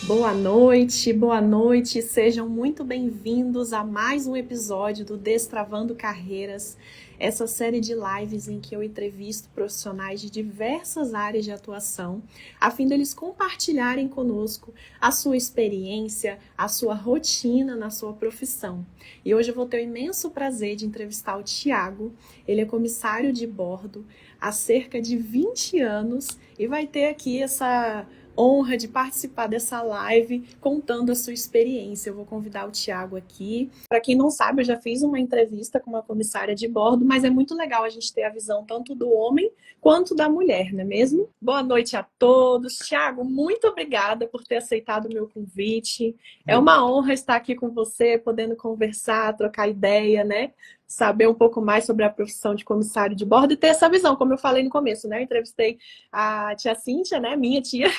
boa noite, sejam muito bem-vindos a mais um episódio do Destravando Carreiras, essa série de lives em que eu entrevisto profissionais de diversas áreas de atuação, a fim deles compartilharem conosco a sua experiência, a sua rotina na sua profissão. E hoje eu vou ter o imenso prazer de entrevistar o Thiago, ele é comissário de bordo há cerca de 20 anos e vai ter aqui essa honra de participar dessa live contando a sua experiência. Eu vou convidar o Thiago aqui. Para quem não sabe, eu já fiz uma entrevista com uma comissária de bordo, mas é muito legal a gente ter a visão tanto do homem quanto da mulher, não é mesmo? Boa noite a todos. Thiago, muito obrigada por ter aceitado o meu convite. É uma honra estar aqui com você, podendo conversar, trocar ideia, né? Saber um pouco mais sobre a profissão de comissário de bordo e ter essa visão, como eu falei no começo, né? Eu entrevistei a tia Cíntia, né? Minha tia.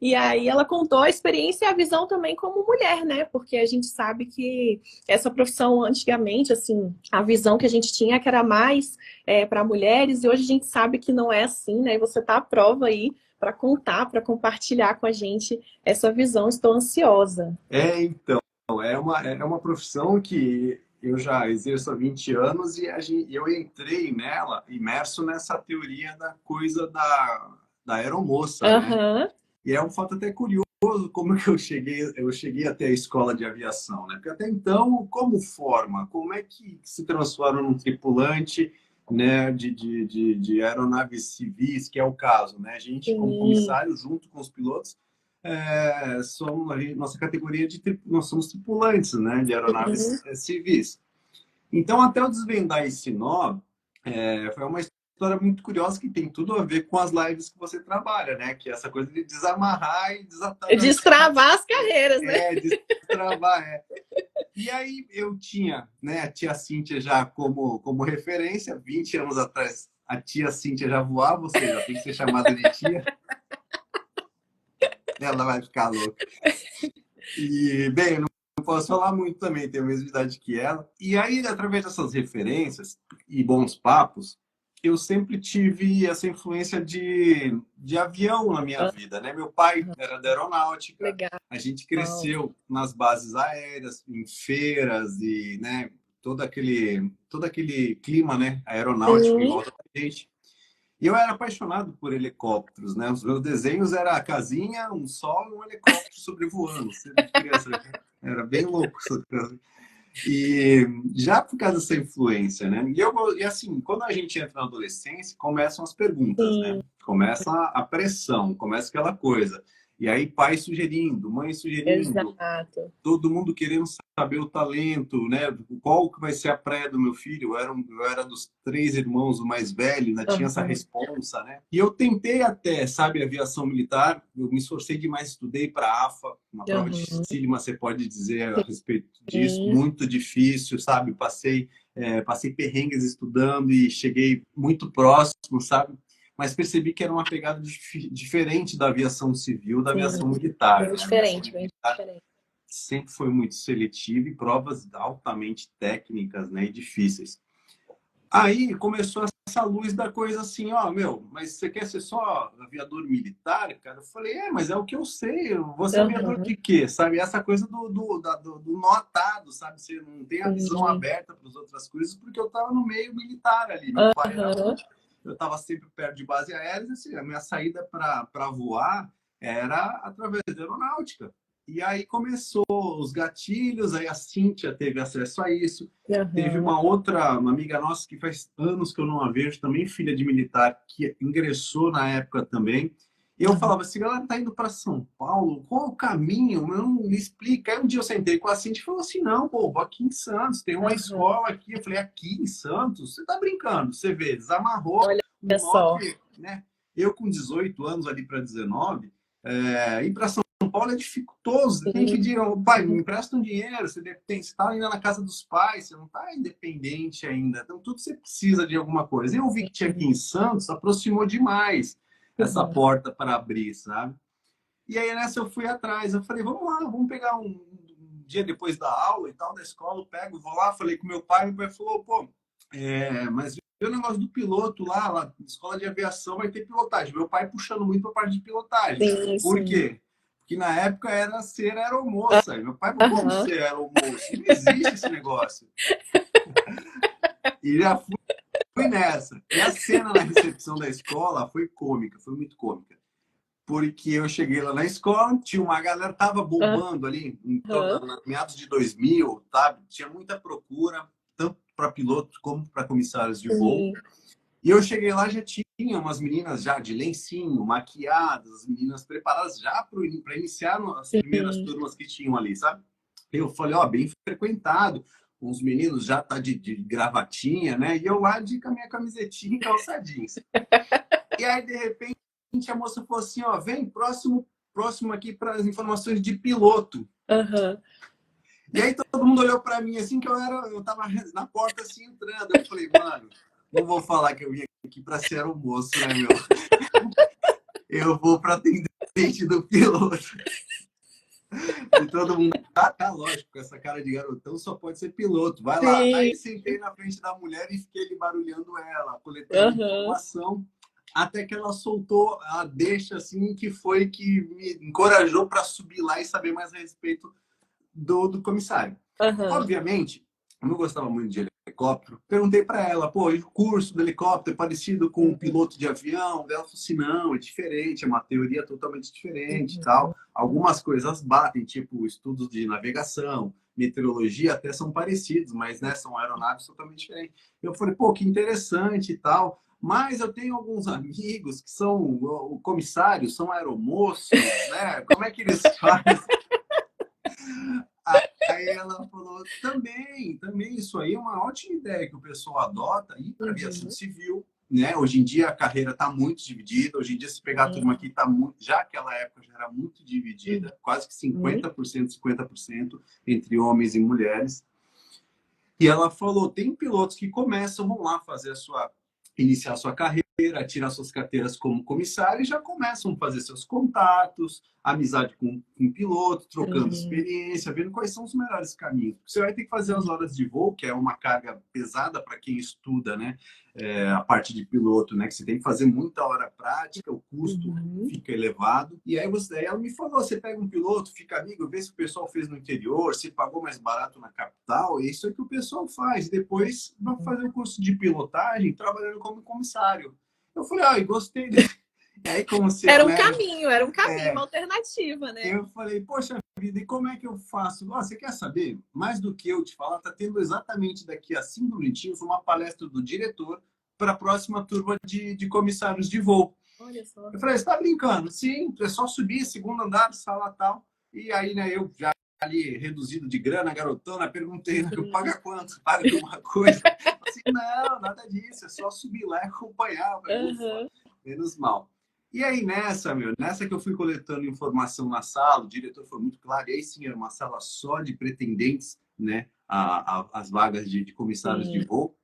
E aí ela contou a experiência e a visão também como mulher, né? Porque a gente sabe que essa profissão antigamente, assim, a visão que a gente tinha que era mais para mulheres e hoje a gente sabe que não é assim, né? E você tá à prova aí para contar, para compartilhar com a gente essa visão. Estou ansiosa. Então, é uma profissão que eu já exerço há 20 anos e eu entrei nela, imerso nessa teoria da coisa da aeromoça, né? Aham. E é um fato até curioso como que eu cheguei até a escola de aviação, né? Porque até então, como é que se transforma num tripulante, né, de aeronaves civis, que é o caso, né? A gente, como Sim. comissário, junto com os pilotos, nossa categoria nós somos tripulantes, né, de Uhum. aeronaves civis. Então, até eu desvendar esse nó, foi uma história muito curiosa que tem tudo a ver com as lives que você trabalha, né? Que é essa coisa de desamarrar e desatar Destravar as carreiras, né? destravar. E aí eu tinha, né, a tia Cíntia já como referência, 20 anos atrás a tia Cíntia já voava, ou seja, tem que ser chamada de tia, ela vai ficar louca. E, bem, eu não posso falar muito também, tenho a mesma idade que ela. E aí, através dessas referências e bons papos, eu sempre tive essa influência de avião na minha vida, né? Meu pai era da aeronáutica, Legal. a gente cresceu nas bases aéreas, em feiras e, né, todo aquele clima, né, aeronáutico em Sim. volta da gente. E eu era apaixonado por helicópteros, né? Os meus desenhos eram a casinha, um sol e um helicóptero sobrevoando. Sempre de criança, era bem louco essa coisa. E já por causa dessa influência, né? E assim, quando a gente entra na adolescência, começam as perguntas, né? Sim. Começa a pressão, começa aquela coisa. E aí, pai sugerindo, mãe sugerindo, Exato. todo mundo querendo saber o talento, né? Qual que vai ser a praia do meu filho? Eu era dos 3 irmãos, o mais velho, ainda tinha essa Uhum. responsa, né? E eu tentei até, sabe, aviação militar, eu me esforcei demais, estudei para a AFA, uma prova Uhum. dificílima, você pode dizer a respeito disso, Sim. muito difícil, sabe? Passei perrengues estudando e cheguei muito próximo, sabe? Mas percebi que era uma pegada diferente da aviação civil, da Sim. aviação militar, Bem né? A aviação diferente, bem militar diferente. sempre foi muito seletiva e provas altamente técnicas, né, e difíceis. Aí começou essa luz da coisa assim, ó, meu, mas você quer ser só aviador militar, cara? Eu falei, mas é o que eu sei, eu vou ser aviador Uhum. de quê? Sabe, essa coisa do nó atado, sabe? Você não tem a visão Sim. aberta para as outras coisas, porque eu estava no meio militar ali, meu pai era Uhum. eu estava sempre perto de base aérea, assim, a minha saída para voar era através da aeronáutica. E aí começou os gatilhos, aí a Cíntia teve acesso a isso. Teve Uhum. uma amiga nossa que faz anos que eu não a vejo, também filha de militar, que ingressou na época também. E eu Uhum. falava, esse galera tá indo para São Paulo, qual o caminho? Não me explica. Aí um dia eu sentei com a Cintia e falou assim, não, pô, vou aqui em Santos, tem uma Uhum. escola aqui. Eu falei, aqui em Santos? Você tá brincando? Você vê, desamarrou Olha um nó só. que, né? Eu com 18 anos ali para 19, ir para São Paulo é dificultoso. Tem que Sim. pedir, pai, me empresta um dinheiro, você está ainda na casa dos pais, você não está independente ainda. Então, tudo você precisa de alguma coisa. Eu vi que tinha aqui em Santos, aproximou demais Que essa bom. porta para abrir, sabe? E aí nessa eu fui atrás. Eu falei, vamos lá, vamos pegar um dia depois da aula e tal, da escola, eu pego, vou lá, falei com meu pai falou, pô, mas o negócio do piloto lá, na escola de aviação vai ter pilotagem. Meu pai puxando muito para a parte de pilotagem. Sim, Por sim. quê? que na época era ser aeromoça. Meu pai falou, como ser aeromoça? Não existe esse negócio. E já fui nessa. E a cena na recepção da escola foi cômica, foi muito cômica. Porque eu cheguei lá na escola, tinha uma galera, tava bombando ali, em torno, meados de 2000, sabe? Tinha muita procura, tanto para pilotos como para comissários de voo. E eu cheguei lá, já tinha umas meninas já de lencinho, maquiadas, as meninas preparadas já para iniciar as primeiras turmas que tinham ali, sabe? Eu falei, ó, bem frequentado, uns meninos já tá de gravatinha, né? E eu lá com a minha camisetinha e calça jeans. E aí, de repente, a moça falou assim, ó, vem, próximo aqui para as informações de piloto. E aí todo mundo olhou para mim assim, que eu tava na porta assim, entrando. Eu falei, mano, não vou falar que eu vim aqui para ser aeromoço, né, meu? Eu vou para atendente do piloto. E todo mundo, tá, lógico, com essa cara de garotão só pode ser piloto, vai lá. Aí sentei na frente da mulher e fiquei ali barulhando ela, coletando informação, até que ela soltou a deixa, assim, que foi que me encorajou para subir lá e saber mais a respeito do comissário. Obviamente, eu não gostava muito de helicóptero, perguntei para ela, pô, e o curso do helicóptero é parecido com o piloto de avião? Ela falou assim, não, é diferente, é uma teoria totalmente diferente e tal. Algumas coisas batem, tipo estudos de navegação, meteorologia até são parecidos, mas né, são aeronaves totalmente diferentes. Eu falei, pô, que interessante e tal. Mas eu tenho alguns amigos que são comissários, são aeromoços, né? Como é que eles fazem? Aí ela falou, também, isso aí é uma ótima ideia que o pessoal adota ir para a aviação civil, né? Hoje em dia a carreira está muito dividida, hoje em dia se pegar a turma aqui está muito, já aquela época já era muito dividida, quase que 50%, 50% entre homens e mulheres. E ela falou, tem pilotos que vão lá iniciar a sua carreira, tirar suas carteiras como comissário e já começam a fazer seus contatos, amizade com um piloto, trocando experiência, vendo quais são os melhores caminhos. Você vai ter que fazer as horas de voo, que é uma carga pesada para quem estuda, né? A parte de piloto, né? Que você tem que fazer muita hora prática, o custo fica elevado. E aí ela me falou, você pega um piloto, fica amigo, vê se o pessoal fez no interior, se pagou mais barato na capital, é isso que o pessoal faz. Depois vai fazer o curso de pilotagem trabalhando como comissário. Eu falei, gostei desse. E aí, como você, era um caminho, uma alternativa, né? Eu falei, poxa vida, e como é que eu faço? Você quer saber? Mais do que eu te falar, tá tendo exatamente daqui a 5 minutinhos uma palestra do diretor para a próxima turma de comissários de voo. Olha só. Eu falei, você tá brincando? Sim, é só subir, segundo andar, sala tal. E aí, né, eu já ali reduzido de grana, garotona, perguntei, paga quanto? Paga alguma coisa? Assim, não, nada disso, é só subir lá e acompanhar. Ufa, menos mal. E aí, nessa que eu fui coletando informação na sala, o diretor foi muito claro, e aí sim, era uma sala só de pretendentes, né, as vagas de comissários de voo.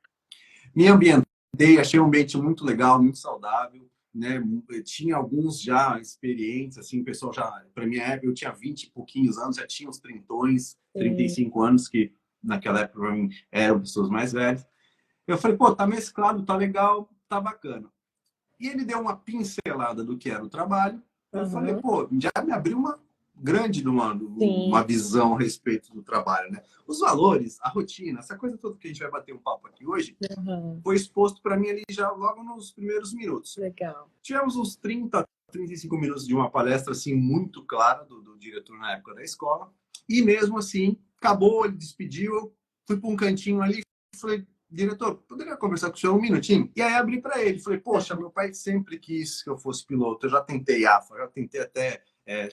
Me ambientei, achei um ambiente muito legal, muito saudável, né? Tinha alguns já experientes, assim, o pessoal já, para minha época, eu tinha 20 e pouquinhos anos, já tinha uns 35 anos, que naquela época, para mim, eram pessoas mais velhas. Eu falei, pô, tá mesclado, tá legal, tá bacana. E ele deu uma pincelada do que era o trabalho. Eu falei, pô, já me abriu uma grande uma visão a respeito do trabalho, né? Os valores, a rotina, essa coisa toda que a gente vai bater um papo aqui hoje, foi exposto para mim ali já logo nos primeiros minutos. Legal. Tivemos uns 35 minutos de uma palestra assim muito clara do diretor na época da escola. E mesmo assim, acabou, ele despediu, eu fui para um cantinho ali e falei, diretor, poderia conversar com o senhor um minutinho? E aí abri para ele, falei, poxa, meu pai sempre quis que eu fosse piloto, eu já tentei AFA, já tentei até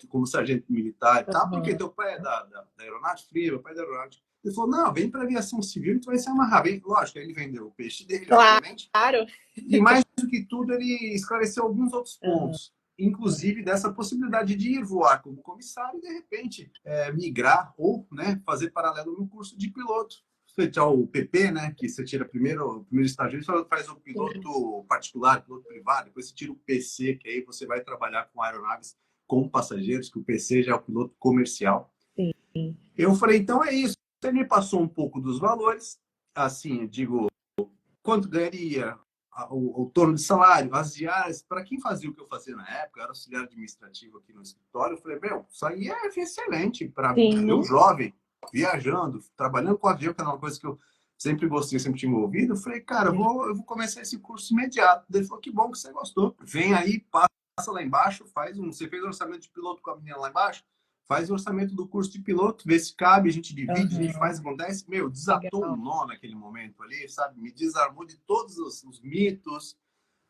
como sargento militar e tal, porque teu pai é da aeronáutica, meu pai é da aeronáutica. Ele falou, não, vem para a aviação civil e tu vai se amarrar. Bem, lógico, aí ele vendeu o peixe dele, obviamente. Claro. E mais do que tudo, ele esclareceu alguns outros pontos, inclusive dessa possibilidade de ir voar como comissário e, de repente, migrar ou, né, fazer paralelo no curso de piloto. Você tinha o PP, né, que você tira o primeiro estágio, você faz o piloto particular, piloto privado, depois você tira o PC, que aí você vai trabalhar com aeronaves com passageiros, que o PC já é o piloto comercial. Sim. Eu falei, então é isso. Você me passou um pouco dos valores, assim, eu digo, quanto ganharia, o torno de salário, as diárias, para quem fazia o que eu fazia na época, eu era auxiliar administrativo aqui no escritório, eu falei, meu, isso aí é excelente para eu Sim. jovem, viajando, trabalhando com avião, que era uma coisa que eu sempre gostei, sempre tinha envolvido. Eu falei, cara, eu vou começar esse curso imediato. Ele falou, que bom que você gostou. Vem aí, passa lá embaixo, você fez o orçamento de piloto com a menina lá embaixo, faz o orçamento do curso de piloto, vê se cabe, a gente divide, a gente faz, acontece. Meu, desatou um nó naquele momento ali, sabe? Me desarmou de todos os mitos,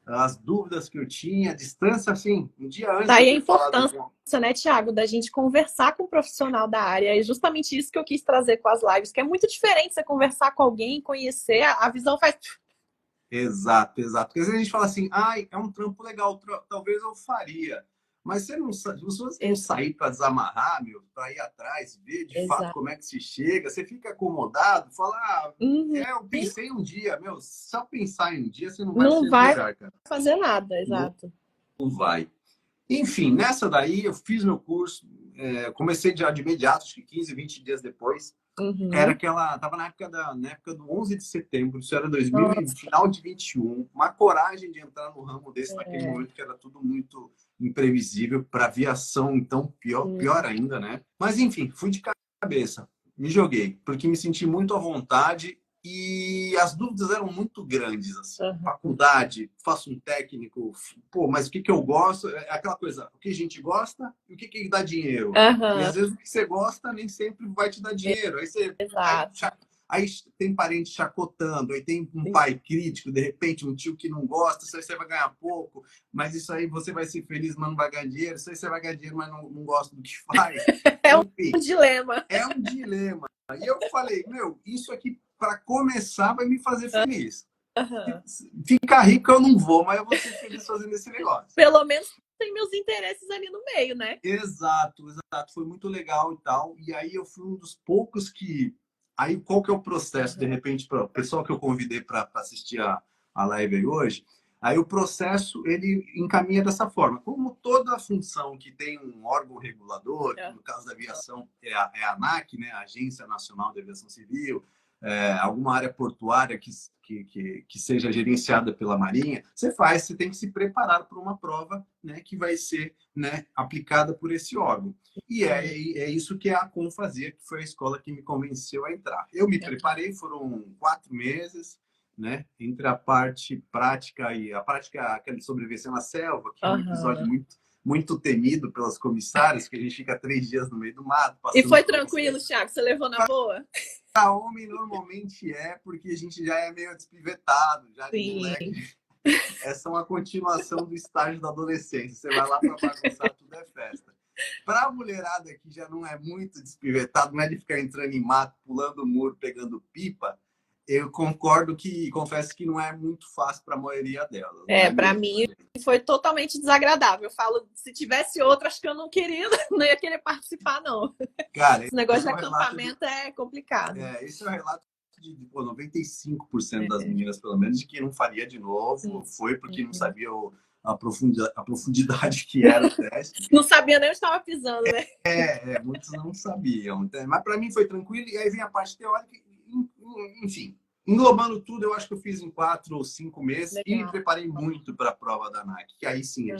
as dúvidas que eu tinha, a distância, assim, um dia antes Daí a de ter falado importância, né, Thiago, da gente conversar com um profissional da área. É justamente isso que eu quis trazer com as lives, que é muito diferente você conversar com alguém, conhecer, a visão faz... Exato, exato. Porque às vezes a gente fala assim, ai, é um trampo legal, talvez eu faria. Mas você não, se você não sair para desamarrar, meu, para ir atrás, ver de fato como é que se chega, você fica acomodado, fala, eu pensei um dia, meu, só pensar em um dia você não vai sair do lugar, cara. Fazer nada, exato. Não vai. Enfim, nessa daí eu fiz meu curso, comecei já de imediato, acho que 15, 20 dias depois. Era aquela, tava na época do 11 de setembro, isso era 2000, final de 21, uma coragem de entrar no ramo desse naquele momento que era tudo muito imprevisível, para aviação, então pior ainda, né? Mas enfim, fui de cabeça, me joguei, porque me senti muito à vontade e as dúvidas eram muito grandes, assim. Faculdade, faço um técnico, pô, mas o que eu gosto? É aquela coisa, o que a gente gosta e o que dá dinheiro. E às vezes o que você gosta nem sempre vai te dar dinheiro. Aí você aí tem parente chacotando, aí tem um pai crítico, de repente um tio que não gosta, isso aí você vai ganhar pouco, mas isso aí você vai ser feliz, mas não vai ganhar dinheiro, isso aí você vai ganhar dinheiro, mas não gosta do que faz. Enfim, um dilema. É um dilema. E eu falei, meu, isso aqui, para começar, vai me fazer feliz. Ficar rico eu não vou, mas eu vou ser feliz fazendo esse negócio. Pelo menos tem meus interesses ali no meio, né? Exato. Foi muito legal e tal. E aí eu fui um dos poucos que... Aí qual que é o processo, de repente, para o pessoal que eu convidei para assistir a live aí hoje? Aí o processo, ele encaminha dessa forma. Como toda função que tem um órgão regulador, que no caso da aviação é a ANAC, né? A Agência Nacional de Aviação Civil, alguma área portuária que seja gerenciada pela Marinha, você tem que se preparar para uma prova, né, que vai ser, né, aplicada por esse órgão. E é isso que a ACOM fazia, que foi a escola que me convenceu a entrar. Eu me preparei, foram 4 meses, né, entre a parte prática e a prática, aquela de sobrevivência na selva, que é um episódio muito temido pelas comissárias, que a gente fica 3 dias no meio do mato. E foi tranquilo, Thiago? Você levou na boa? Para homem, normalmente porque a gente já é meio despivetado, já de moleque. Essa é uma continuação do estágio da adolescência. Você vai lá para bagunçar, tudo é festa. Para a mulherada que já não é muito despivetado, não é de ficar entrando em mato, pulando o muro, pegando pipa, eu confesso que não é muito fácil para a maioria delas. Para mim foi totalmente desagradável. Eu falo, se tivesse outra, acho que eu não ia querer participar, não. Cara, esse negócio de acampamento é complicado. Esse é o relato de 95% das meninas, pelo menos, de que não faria de novo. Foi porque não sabia a profundidade que era o teste. Não sabia nem onde estava pisando, né? Muitos não sabiam. Mas para mim foi tranquilo. E aí vem a parte teórica. Enfim, englobando tudo, eu acho que eu fiz em 4 ou 5 meses. Legal. E me preparei muito para a prova da ANAC. Que aí sim,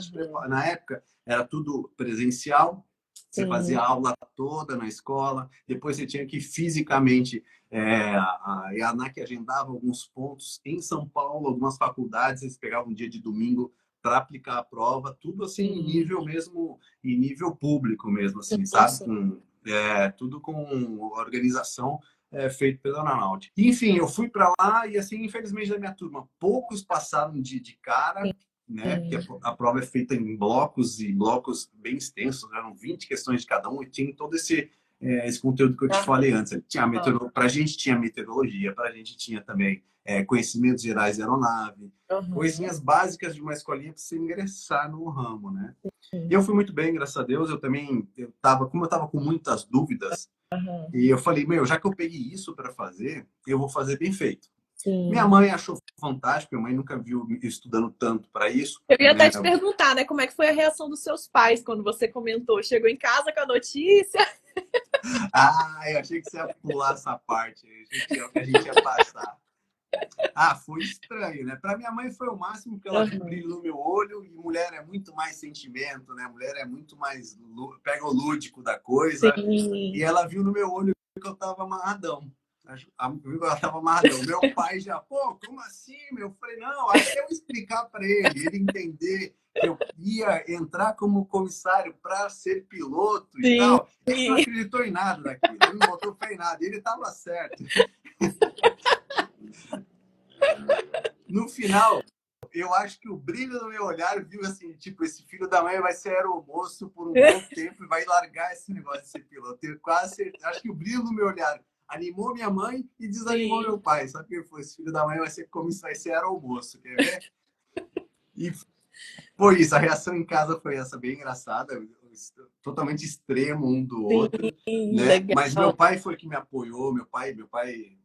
na época era tudo presencial. Você fazia a aula toda na escola. Depois você tinha que fisicamente... a ANAC agendava alguns pontos em São Paulo, algumas faculdades. Eles pegavam um dia de domingo para aplicar a prova, tudo assim em nível mesmo, em nível público mesmo, assim, sabe? Tudo com organização feito pela Aeronáutica. Enfim, eu fui para lá e assim, infelizmente da minha turma, poucos passaram de cara, né? Porque a prova é feita em blocos e blocos bem extensos, eram 20 questões de cada um e tinha todo esse conteúdo que eu te falei antes. Para a gente tinha meteorologia, para a gente tinha também conhecimentos gerais de aeronave, coisinhas básicas de uma escolinha para você ingressar no ramo, né? E eu fui muito bem, graças a Deus. Como eu estava com muitas dúvidas, e eu falei, já que eu peguei isso para fazer, eu vou fazer bem feito. Minha mãe achou fantástico, minha mãe nunca viu me estudando tanto para isso. Eu ia até te perguntar, né, como é que foi a reação dos seus pais quando você comentou? Chegou em casa com a notícia? Eu achei que você ia pular essa parte. Eu achei que a gente ia passar. Ah, foi estranho, né? Para minha mãe foi o máximo, porque ela viu brilho no meu olho, e mulher é muito mais sentimento, né? Mulher é muito mais... pega o lúdico da coisa. E Sim. ela viu no meu olho que eu tava amarradão. Viu que ela tava amarradão. Meu pai já, pô, como assim, meu? Eu falei, não, até eu explicar para ele entender que eu ia entrar como comissário para ser piloto e Sim. tal. Ele não acreditou em nada daquilo, ele não botou fé em nada, ele estava certo. No final, eu acho que o brilho no meu olhar viu assim, tipo, esse filho da mãe vai ser aeromoço por um bom tempo e vai largar esse negócio de ser piloto. Eu quase certeza. Acho que o brilho no meu olhar animou minha mãe e desanimou Sim. meu pai. Sabe o que foi? Esse filho da mãe vai ser como vai ser aeromoço, quer ver? E foi isso. A reação em casa foi essa, bem engraçada, totalmente extremo um do outro, Sim, né? Mas meu legal. pai foi que me apoiou. Meu pai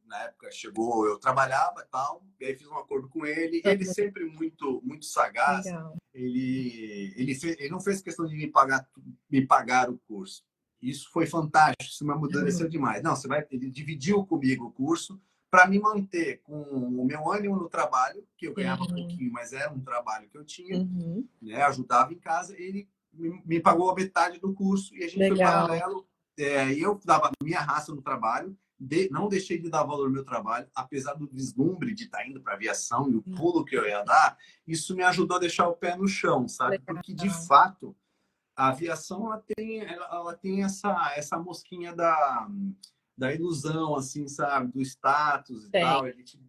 na época chegou, eu trabalhava e tal, e aí fiz um acordo com ele. Ele sempre muito sagaz. Legal. Ele não fez questão de me pagar o curso. Isso foi fantástico, isso me amadureceu demais. Não, ele dividiu comigo o curso para me manter com o meu ânimo no trabalho, que eu ganhava Sim. pouquinho, mas era um trabalho que eu tinha, Uhum. né? Ajudava em casa. Ele me pagou a metade do curso e a gente foi Legal. paralelo. E eu dava minha raça no trabalho, não deixei de dar valor ao meu trabalho, apesar do vislumbre de estar indo para aviação e o pulo que eu ia dar. Isso me ajudou a deixar o pé no chão, sabe? Porque, de Legal. fato, a aviação ela tem essa mosquinha da ilusão, assim, sabe? Do status e Tem. tal. Ele te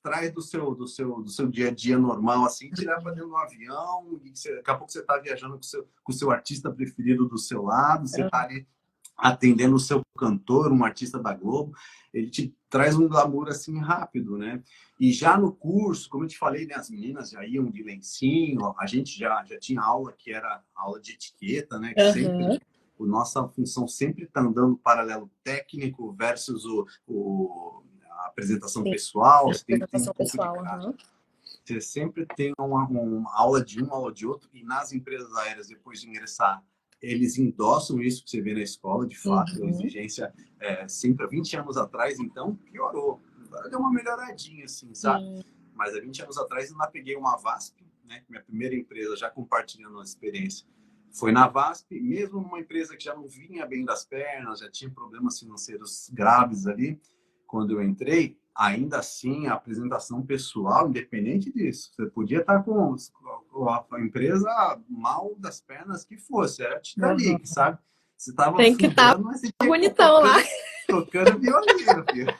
traz do seu dia a dia normal, assim, tirar para dentro do avião. E daqui a pouco você está viajando com o seu artista preferido do seu lado, você está ali atendendo o seu cantor, um artista da Globo. Ele te traz um glamour assim rápido, né? E já no curso, como eu te falei, né, as meninas já iam de lencinho, a gente já tinha aula que era aula de etiqueta, né? Que sempre Aham. a nossa função sempre está andando paralelo técnico versus a apresentação Sim. pessoal. Você tem um Apresentação pouco de pessoal. cada. Aham. Você sempre tem uma aula de um, aula de outro, e nas empresas aéreas, depois de ingressar, eles endossam isso que você vê na escola, de fato, a Uhum. exigência sempre há 20 anos atrás, então, piorou. Agora deu uma melhoradinha, assim, sabe? Sim. Mas há 20 anos atrás eu ainda peguei uma VASP, né, minha primeira empresa, já compartilhando a experiência. Foi na VASP, mesmo uma empresa que já não vinha bem das pernas, já tinha problemas financeiros graves ali, quando eu entrei, ainda assim, a apresentação pessoal, independente disso, você podia estar com a empresa mal das pernas que fosse, era Aham. Titanic, sabe? Você estava Tem que estar afundando, mas você tinha que estar bonitão lá. tocando violino, filho.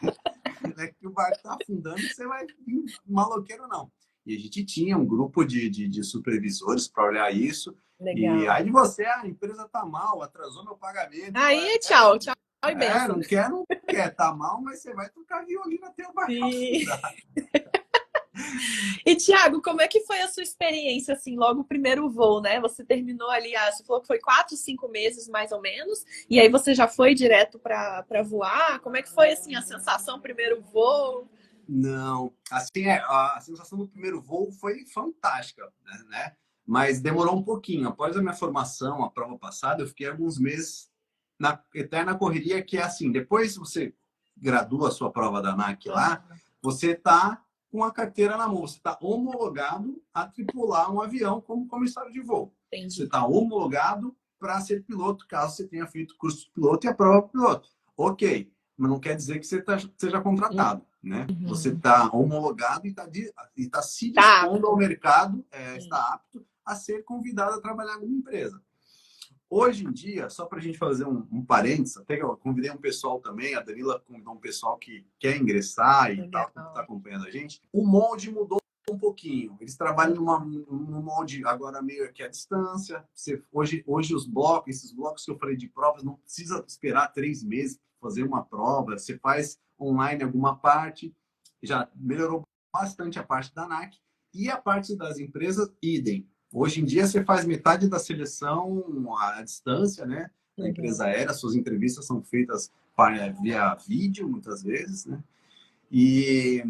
Não é que o barco está afundando que você vai vir maloqueiro, não. E a gente tinha um grupo de supervisores para olhar isso. E Legal. aí de você, a empresa está mal, atrasou meu pagamento. Aí, tchau, tchau e benção. Não quer, tá mal, mas você vai tocar violino até o barco Sim. afundar. E, Thiago, como é que foi a sua experiência, assim, logo o primeiro voo, né? Você terminou ali, você falou que foi 4, 5 meses, mais ou menos, e aí você já foi direto para voar? Como é que foi, assim, a sensação, primeiro voo? Não, assim, a sensação do primeiro voo foi fantástica, né? Mas demorou um pouquinho. Após a minha formação, a prova passada, eu fiquei alguns meses na eterna correria, que é assim, depois que você gradua a sua prova da ANAC lá, Aham, você está com a carteira na mão, você está homologado a tripular um avião como comissário de voo. Você entendi. está homologado para ser piloto, caso você tenha feito curso de piloto e a prova de piloto. Ok, mas não quer dizer que você seja contratado, né? Você Uhum. está homologado e tá se Tá dispondo ao apto. mercado, Sim. está apto a ser convidado a trabalhar numa empresa. Hoje em dia, só para a gente fazer um parênteses, até que eu convidei um pessoal também, a Danila convidou um pessoal que quer ingressar e tal, que está Legal. acompanhando a gente. O molde mudou um pouquinho. Eles trabalham num molde agora meio que à distância. Hoje esses blocos que eu falei de provas, não precisa esperar 3 meses para fazer uma prova. Você faz online alguma parte. Já melhorou bastante a parte da ANAC. E a parte das empresas, idem. Hoje em dia, você faz metade da seleção à distância, né? Na Legal. empresa aérea, suas entrevistas são feitas via vídeo, muitas vezes, né? E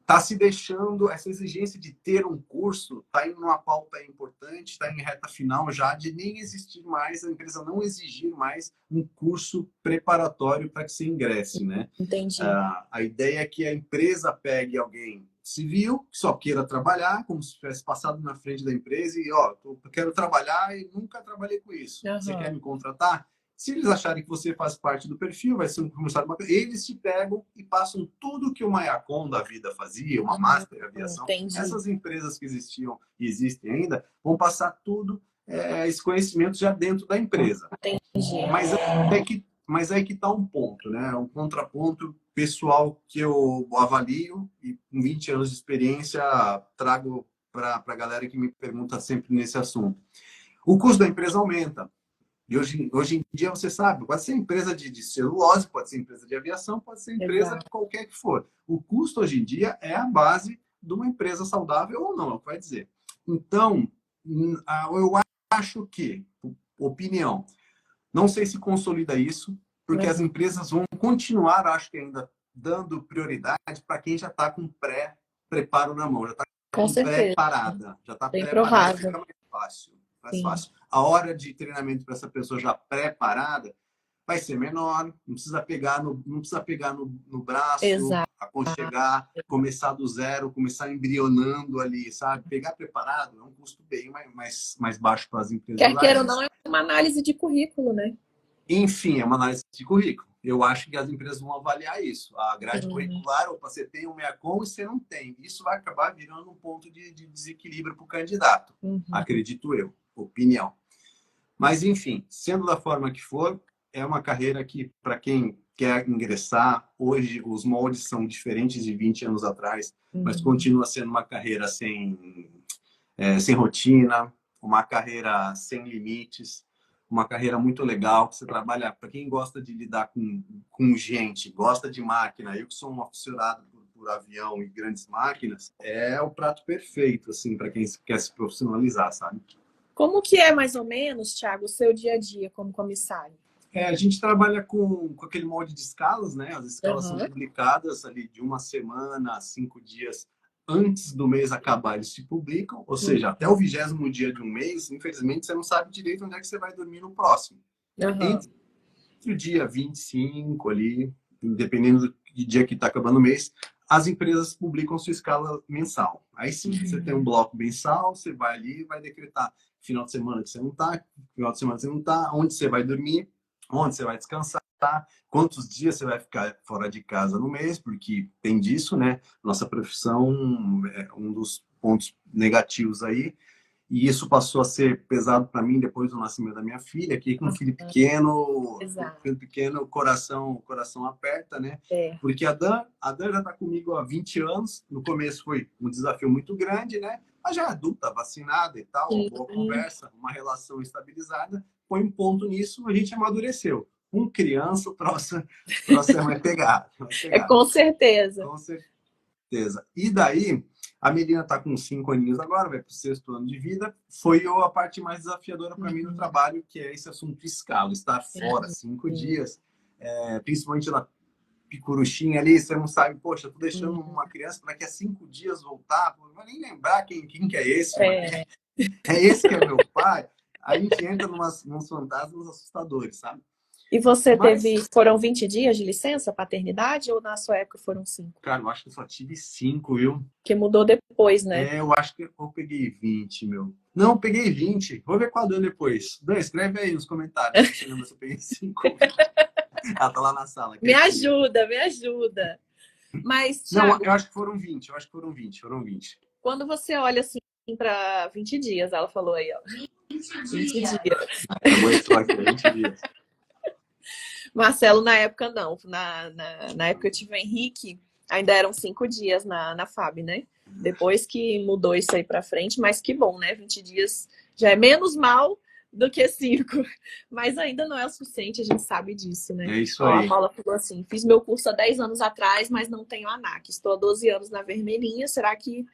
está se deixando, essa exigência de ter um curso está em uma pauta importante, está em reta final já de nem existir mais, a empresa não exigir mais um curso preparatório para que você ingresse, né? Entendi. A ideia é que a empresa pegue alguém civil, que só queira trabalhar, como se tivesse passado na frente da empresa e, ó, eu quero trabalhar e nunca trabalhei com isso. Uhum. Você quer me contratar? Se eles acharem que você faz parte do perfil, vai ser um comissário bacana, eles te pegam e passam tudo que uma Iacom da vida fazia, uma Master Aviação. Entendi. Essas empresas que existiam e existem ainda, vão passar tudo esse conhecimento já dentro da empresa. Entendi. Mas aí que está um ponto, né? Um contraponto pessoal que eu avalio e com 20 anos de experiência trago para a galera que me pergunta sempre nesse assunto. O custo da empresa aumenta. E hoje em dia, você sabe, pode ser empresa de celulose, pode ser empresa de aviação, pode ser empresa qualquer que for. O custo, hoje em dia, é a base de uma empresa saudável ou não, é o que vai dizer. Então, eu acho que, opinião, não sei se consolida isso, porque as empresas vão continuar, acho que ainda, dando prioridade para quem já está com pré-preparo na mão, já está com pré-parada, já está pré-parada, fica mais fácil. Mais fácil. A hora de treinamento para essa pessoa já preparada vai ser menor, não precisa pegar no braço, aconchegar, começar do zero, começar embrionando ali, sabe? Pegar preparado é um custo bem mais baixo para as empresas. Quer queira ou não, é uma análise de currículo, né? Enfim, é uma análise de currículo. Eu acho que as empresas vão avaliar isso. A grade curricular, ou você tem um MEACOM e você não tem. Isso vai acabar virando um ponto de desequilíbrio para o candidato, acredito eu. Opinião. Mas, enfim, sendo da forma que for, é uma carreira que, para quem quer ingressar, hoje os moldes são diferentes de 20 anos atrás, mas continua sendo uma carreira sem rotina, uma carreira sem limites, uma carreira muito legal, que você trabalha, para quem gosta de lidar com gente, gosta de máquina, eu que sou um aficionado por avião e grandes máquinas, é o prato perfeito, assim, para quem quer se profissionalizar, sabe? Como que é, mais ou menos, Thiago, o seu dia a dia como comissário? A gente trabalha com aquele molde de escalas, né? As escalas são publicadas ali de uma semana a 5 dias antes do mês acabar, eles se publicam. Ou seja, até o 20º dia de um mês, infelizmente, você não sabe direito onde é que você vai dormir no próximo. Entre o dia 25 ali, dependendo do dia que está acabando o mês, as empresas publicam sua escala mensal. Aí sim, você tem um bloco mensal, você vai ali e vai decretar final de semana que você não está, final de semana que você não está, onde você vai dormir, onde você vai descansar, quantos dias você vai ficar fora de casa no mês, porque tem disso, né? Nossa profissão é um dos pontos negativos aí. E isso passou a ser pesado para mim depois do nascimento da minha filha, que com um filho pequeno, o coração aperta, né? Porque a Dan já está comigo há 20 anos. No começo foi um desafio muito grande, né? Mas já é adulta, vacinada e tal, uma boa conversa, uma relação estabilizada. Põe um ponto nisso, a gente amadureceu. Com criança, o troço é mais pegado. Com certeza. Com certeza. E daí, a Melina está com 5 aninhos agora, vai para o 6º ano de vida. Foi a parte mais desafiadora para mim no trabalho, que é esse assunto fiscal. Estar fora 5 dias, principalmente na picuruchinha ali, você não sabe, poxa, tô deixando uma criança para daqui a 5 dias voltar, não vou nem lembrar quem que é esse. É esse que é meu pai. A gente entra nos fantasmas assustadores, sabe? E você foram 20 dias de licença, paternidade, ou na sua época foram 5? Cara, eu acho que eu só tive 5, viu? Que mudou depois, né? Eu acho que eu peguei 20, meu. Não, eu peguei 20. Vou ver qual deu depois. Dan, escreve aí nos comentários. Se você lembra se eu peguei 5. Ela tá lá na sala. Me ajuda. Mas, Thiago, não, eu acho que foram 20. Foram 20. Quando você olha assim para 20 dias, ela falou aí, ó. 20 dias. Aguentou aqui, 20 dias. Marcelo, na época, não. Na época eu tive o Henrique, ainda eram 5 dias na FAB, né? Depois que mudou isso aí para frente, mas que bom, né? 20 dias já é menos mal do que 5, mas ainda não é o suficiente, a gente sabe disso, né? É isso aí. A Paula falou assim, fiz meu curso há 10 anos atrás, mas não tenho ANAC. Estou há 12 anos na vermelhinha, será que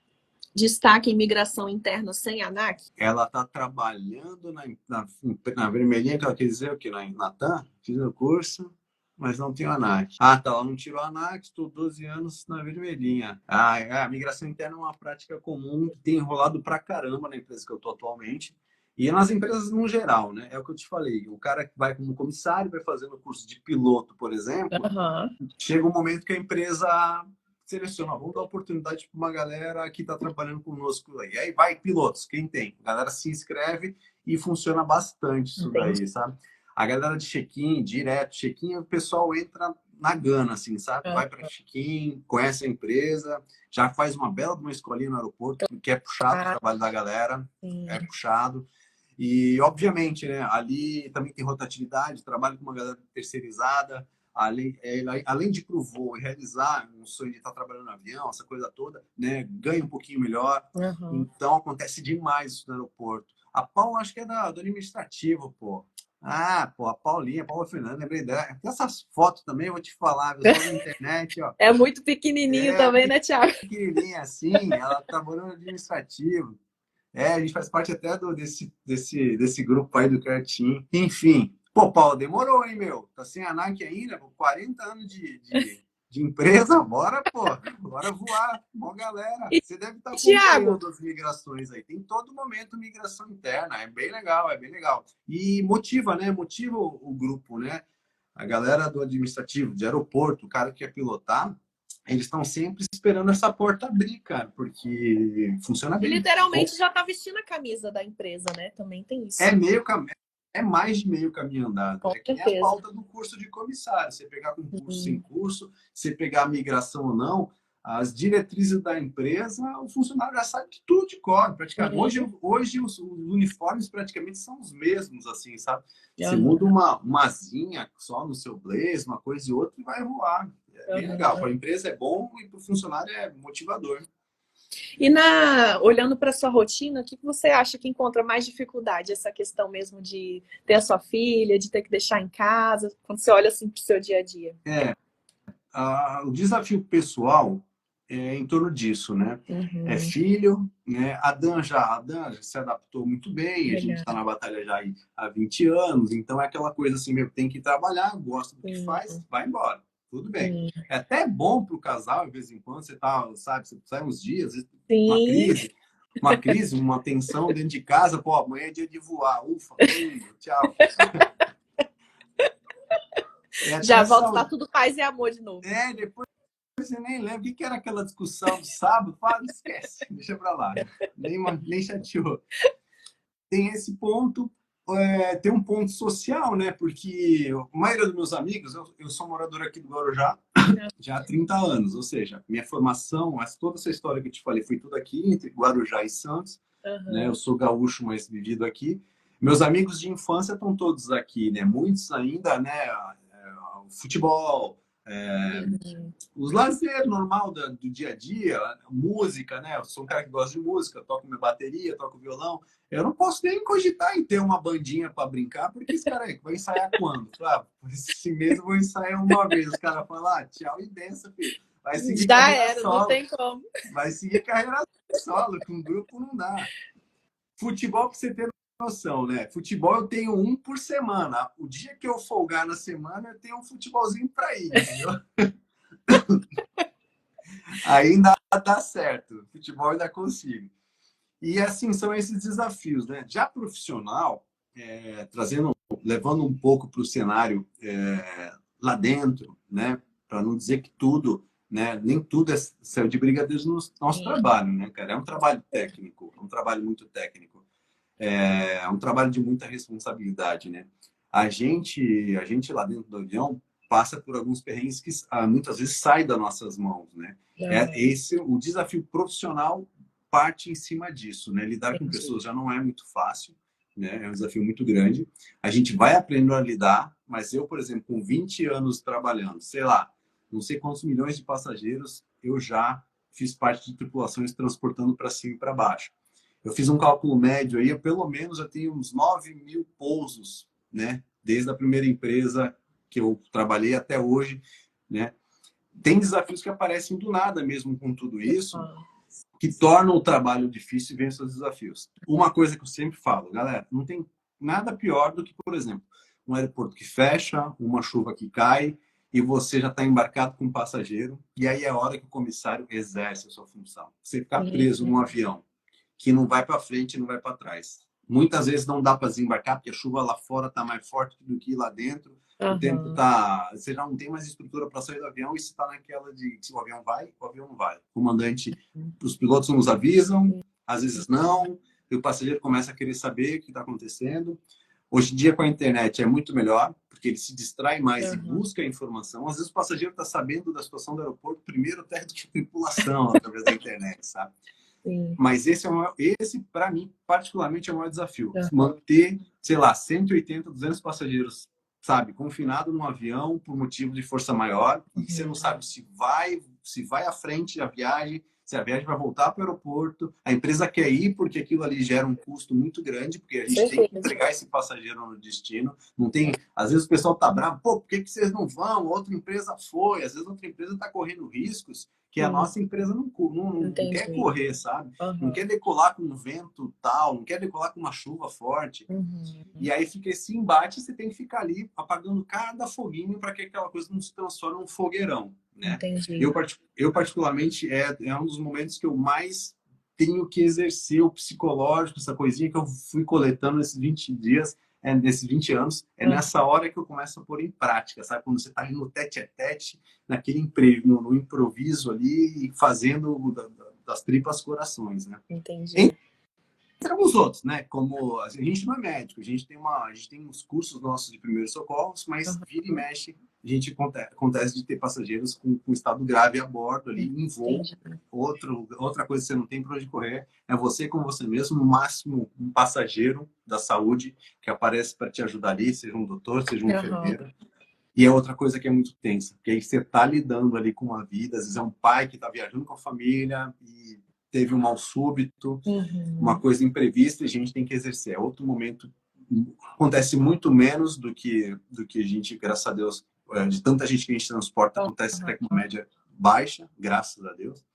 destaque em migração interna sem ANAC? Ela está trabalhando na vermelhinha, que ela quer dizer o que? Na TAM? Fiz meu curso. mas não tenho ANAC. Ah, tá, ela não tirou a ANAC, estou 12 anos na vermelhinha. Ah, a migração interna é uma prática comum que tem enrolado pra caramba na empresa que eu estou atualmente. E nas empresas no geral, né? É o que eu te falei. O cara que vai como comissário, vai fazendo o curso de piloto, por exemplo, Aham. chega um momento que a empresa seleciona, vamos dar oportunidade para uma galera que está trabalhando conosco aí. Aí vai pilotos, quem tem? A galera se inscreve e funciona bastante isso Entendi. daí, sabe? A galera de check-in, direto, check-in, o pessoal entra na gana, assim, sabe? Ah, Vai para check-in, conhece a empresa, já faz uma bela de uma escolinha no aeroporto, porque é puxado o ah, trabalho da galera, sim. é puxado. E, obviamente, né, ali também tem rotatividade, trabalho com uma galera terceirizada, além de ir para o voo e realizar um sonho de estar trabalhando no avião, essa coisa toda, né, ganha um pouquinho melhor. Aham. Então, acontece demais isso no aeroporto. A Paula, acho que é do administrativo, pô. Ah, pô, a Paulinha, a Paula Fernanda, lembrei dela. Tem essas fotos também, eu vou te falar, eu só na internet, ó. É muito pequenininho É também, né, Thiago? pequenininha assim, ela trabalhou no administrativo. É, a gente faz parte até desse grupo aí do Creatim. Enfim. Pô, Paulo, demorou, hein, meu? Tá sem ANAC ainda? Pô, 40 anos de empresa? Bora, pô. Bora voar. Bom, galera. E, Você deve estar Thiago, acompanhando as migrações aí. Tem todo momento migração interna. É bem legal, é bem legal. E motiva, né? Motiva o grupo, né? A galera do administrativo, de aeroporto, o cara que quer pilotar, eles estão sempre esperando essa porta abrir, cara, porque funciona e bem. literalmente já tá vestindo a camisa da empresa, né? Também tem É isso. meio caminho, é mais de meio caminho andado. Com É que nem a certeza. pauta do curso de comissário. Você pegar com curso sem Hum, curso, você pegar a migração ou não, as diretrizes da empresa, o funcionário já sabe tudo de cor. Praticamente. hum, Hoje os uniformes praticamente são os mesmos, assim, sabe? Você muda aham, uma asinha só no seu blazer, uma coisa e outra, e vai voar. É bem legal. aham. Para a empresa é bom e para o funcionário é motivador. E olhando para sua rotina, o que você acha que encontra mais dificuldade? Essa questão mesmo de ter a sua filha, de ter que deixar em casa, quando você olha assim para o seu dia a dia. O desafio pessoal é em torno disso, né? É Uhum, filho, né? A Dan já se adaptou muito bem, a gente legal. está na batalha já aí há 20 anos, então é aquela coisa assim, meu, tem que trabalhar, gosta do que faz, Sim, vai embora, tudo bem. sim. É até bom para o casal, de vez em quando, você tá, sabe, você sai uns dias, às vezes, uma Sim, crise, uma crise, uma tensão dentro de casa, pô, amanhã é dia de voar, ufa, tô indo, tchau. É já até volta, tá saúde. tudo paz e amor de novo. Depois você nem lembra o que era aquela discussão do sábado. Fala, esquece, deixa pra lá. Nem chateou. Tem esse ponto, tem um ponto social, né? Porque a maioria dos meus amigos, eu sou morador aqui do Guarujá já há 30 anos, ou seja, minha formação, toda essa história que eu te falei, foi tudo aqui, entre Guarujá e Santos, né? Eu Aham, sou gaúcho, mas vivido aqui. Meus amigos de infância estão todos aqui, né? Muitos ainda, né? Futebol, é, uhum, os lazer normal do dia a dia, música, né? Eu sou um cara que gosta de música, toco minha bateria, toco violão. Eu não posso nem cogitar em ter uma bandinha para brincar, porque esse cara aí vai ensaiar quando? Ah, esse mês eu vou ensaiar uma vez. Os caras falam, tchau e benção, filho. Vai seguir já carreira era, não solo. tem como. Vai seguir carreira solo, com grupo não dá. Futebol, para você ter noção, né? Futebol eu tenho um por semana. O dia que eu folgar na semana, eu tenho um futebolzinho para ir, entendeu? Ainda dá certo. Futebol ainda consigo. E assim são esses desafios, né? Já profissional, levando um pouco para o cenário lá dentro, né? Para não dizer que tudo, né? Nem tudo é céu de brigadeiros no nosso Sim, trabalho, né, cara? É um trabalho técnico, é um trabalho muito técnico, é um trabalho de muita responsabilidade, né? A gente lá dentro do avião passa por alguns perrengues que muitas vezes saem das nossas mãos, né? aham, O desafio profissional parte em cima disso, né? Lidar com entendi. pessoas já não é muito fácil, né? É um desafio muito grande. A gente vai aprendendo a lidar, mas eu, por exemplo, com 20 anos trabalhando, sei lá, não sei quantos milhões de passageiros eu já fiz parte de tripulações transportando para cima e para baixo. Eu fiz um cálculo médio aí, eu, pelo menos eu tenho uns 9.000 pousos, né? Desde a primeira empresa que eu trabalhei até hoje, né? Tem desafios que aparecem do nada mesmo com tudo isso, Ah, que tornam o trabalho difícil e vem seus desafios. Uma coisa que eu sempre falo, galera, não tem nada pior do que, por exemplo, um aeroporto que fecha, uma chuva que cai, e você já está embarcado com um passageiro, e aí é a hora que o comissário exerce a sua função. Você ficar preso num avião que não vai para frente e não vai para trás. Muitas vezes não dá para desembarcar, porque a chuva lá fora está mais forte do que lá dentro. O tempo tá. Você já não tem mais estrutura para sair do avião e você está naquela de se o avião vai, o avião não vai. O comandante, os pilotos nos avisam, às vezes não, e o passageiro começa a querer saber o que está acontecendo. Hoje em dia, com a internet, é muito melhor, porque ele se distrai mais e busca a informação. Às vezes, o passageiro está sabendo da situação do aeroporto primeiro até do que a tripulação, através da internet, sabe? Sim. Mas esse para mim, particularmente, é o maior desafio. Manter, sei lá, 180, 200 passageiros, sabe, confinado num avião por motivo de força maior, e você não sabe se vai à frente a viagem, se a viagem vai voltar para o aeroporto, a empresa quer ir porque aquilo ali gera um custo muito grande, porque a gente tem que entregar esse passageiro no destino. Não tem, às vezes o pessoal tá bravo, pô, por que vocês não vão? Outra empresa foi, às vezes outra empresa está correndo riscos que a nossa empresa não quer correr, sabe? Não quer decolar com um vento tal, não quer decolar com uma chuva forte. E aí fica esse embate, você tem que ficar ali apagando cada foguinho para que aquela coisa não se transforme num fogueirão, né? Eu particularmente, é um dos momentos que eu mais tenho que exercer o psicológico, essa coisinha que eu fui coletando nesses 20 dias, nesses 20 anos, é nessa hora que eu começo a pôr em prática, sabe? Quando você está no tete-a-tete, no improviso ali, fazendo das tripas corações, né? Entendi. Entre alguns outros, né? Como a gente não é médico, a gente tem uns cursos nossos de primeiros socorros, mas vira e mexe, a gente acontece de ter passageiros com estado grave a bordo ali, em voo. Outra coisa que você não tem para onde correr é você com você mesmo, no máximo um passageiro da saúde que aparece para te ajudar ali, seja um doutor, seja um enfermeiro. E é outra coisa que é muito tensa, porque aí você está lidando ali com uma vida, às vezes é um pai que está viajando com a família e teve um mal súbito, uma coisa imprevista, e a gente tem que exercer. É outro momento, acontece muito menos do que a gente, graças a Deus, de tanta gente que a gente transporta, acontece até com uma média baixa, graças a Deus,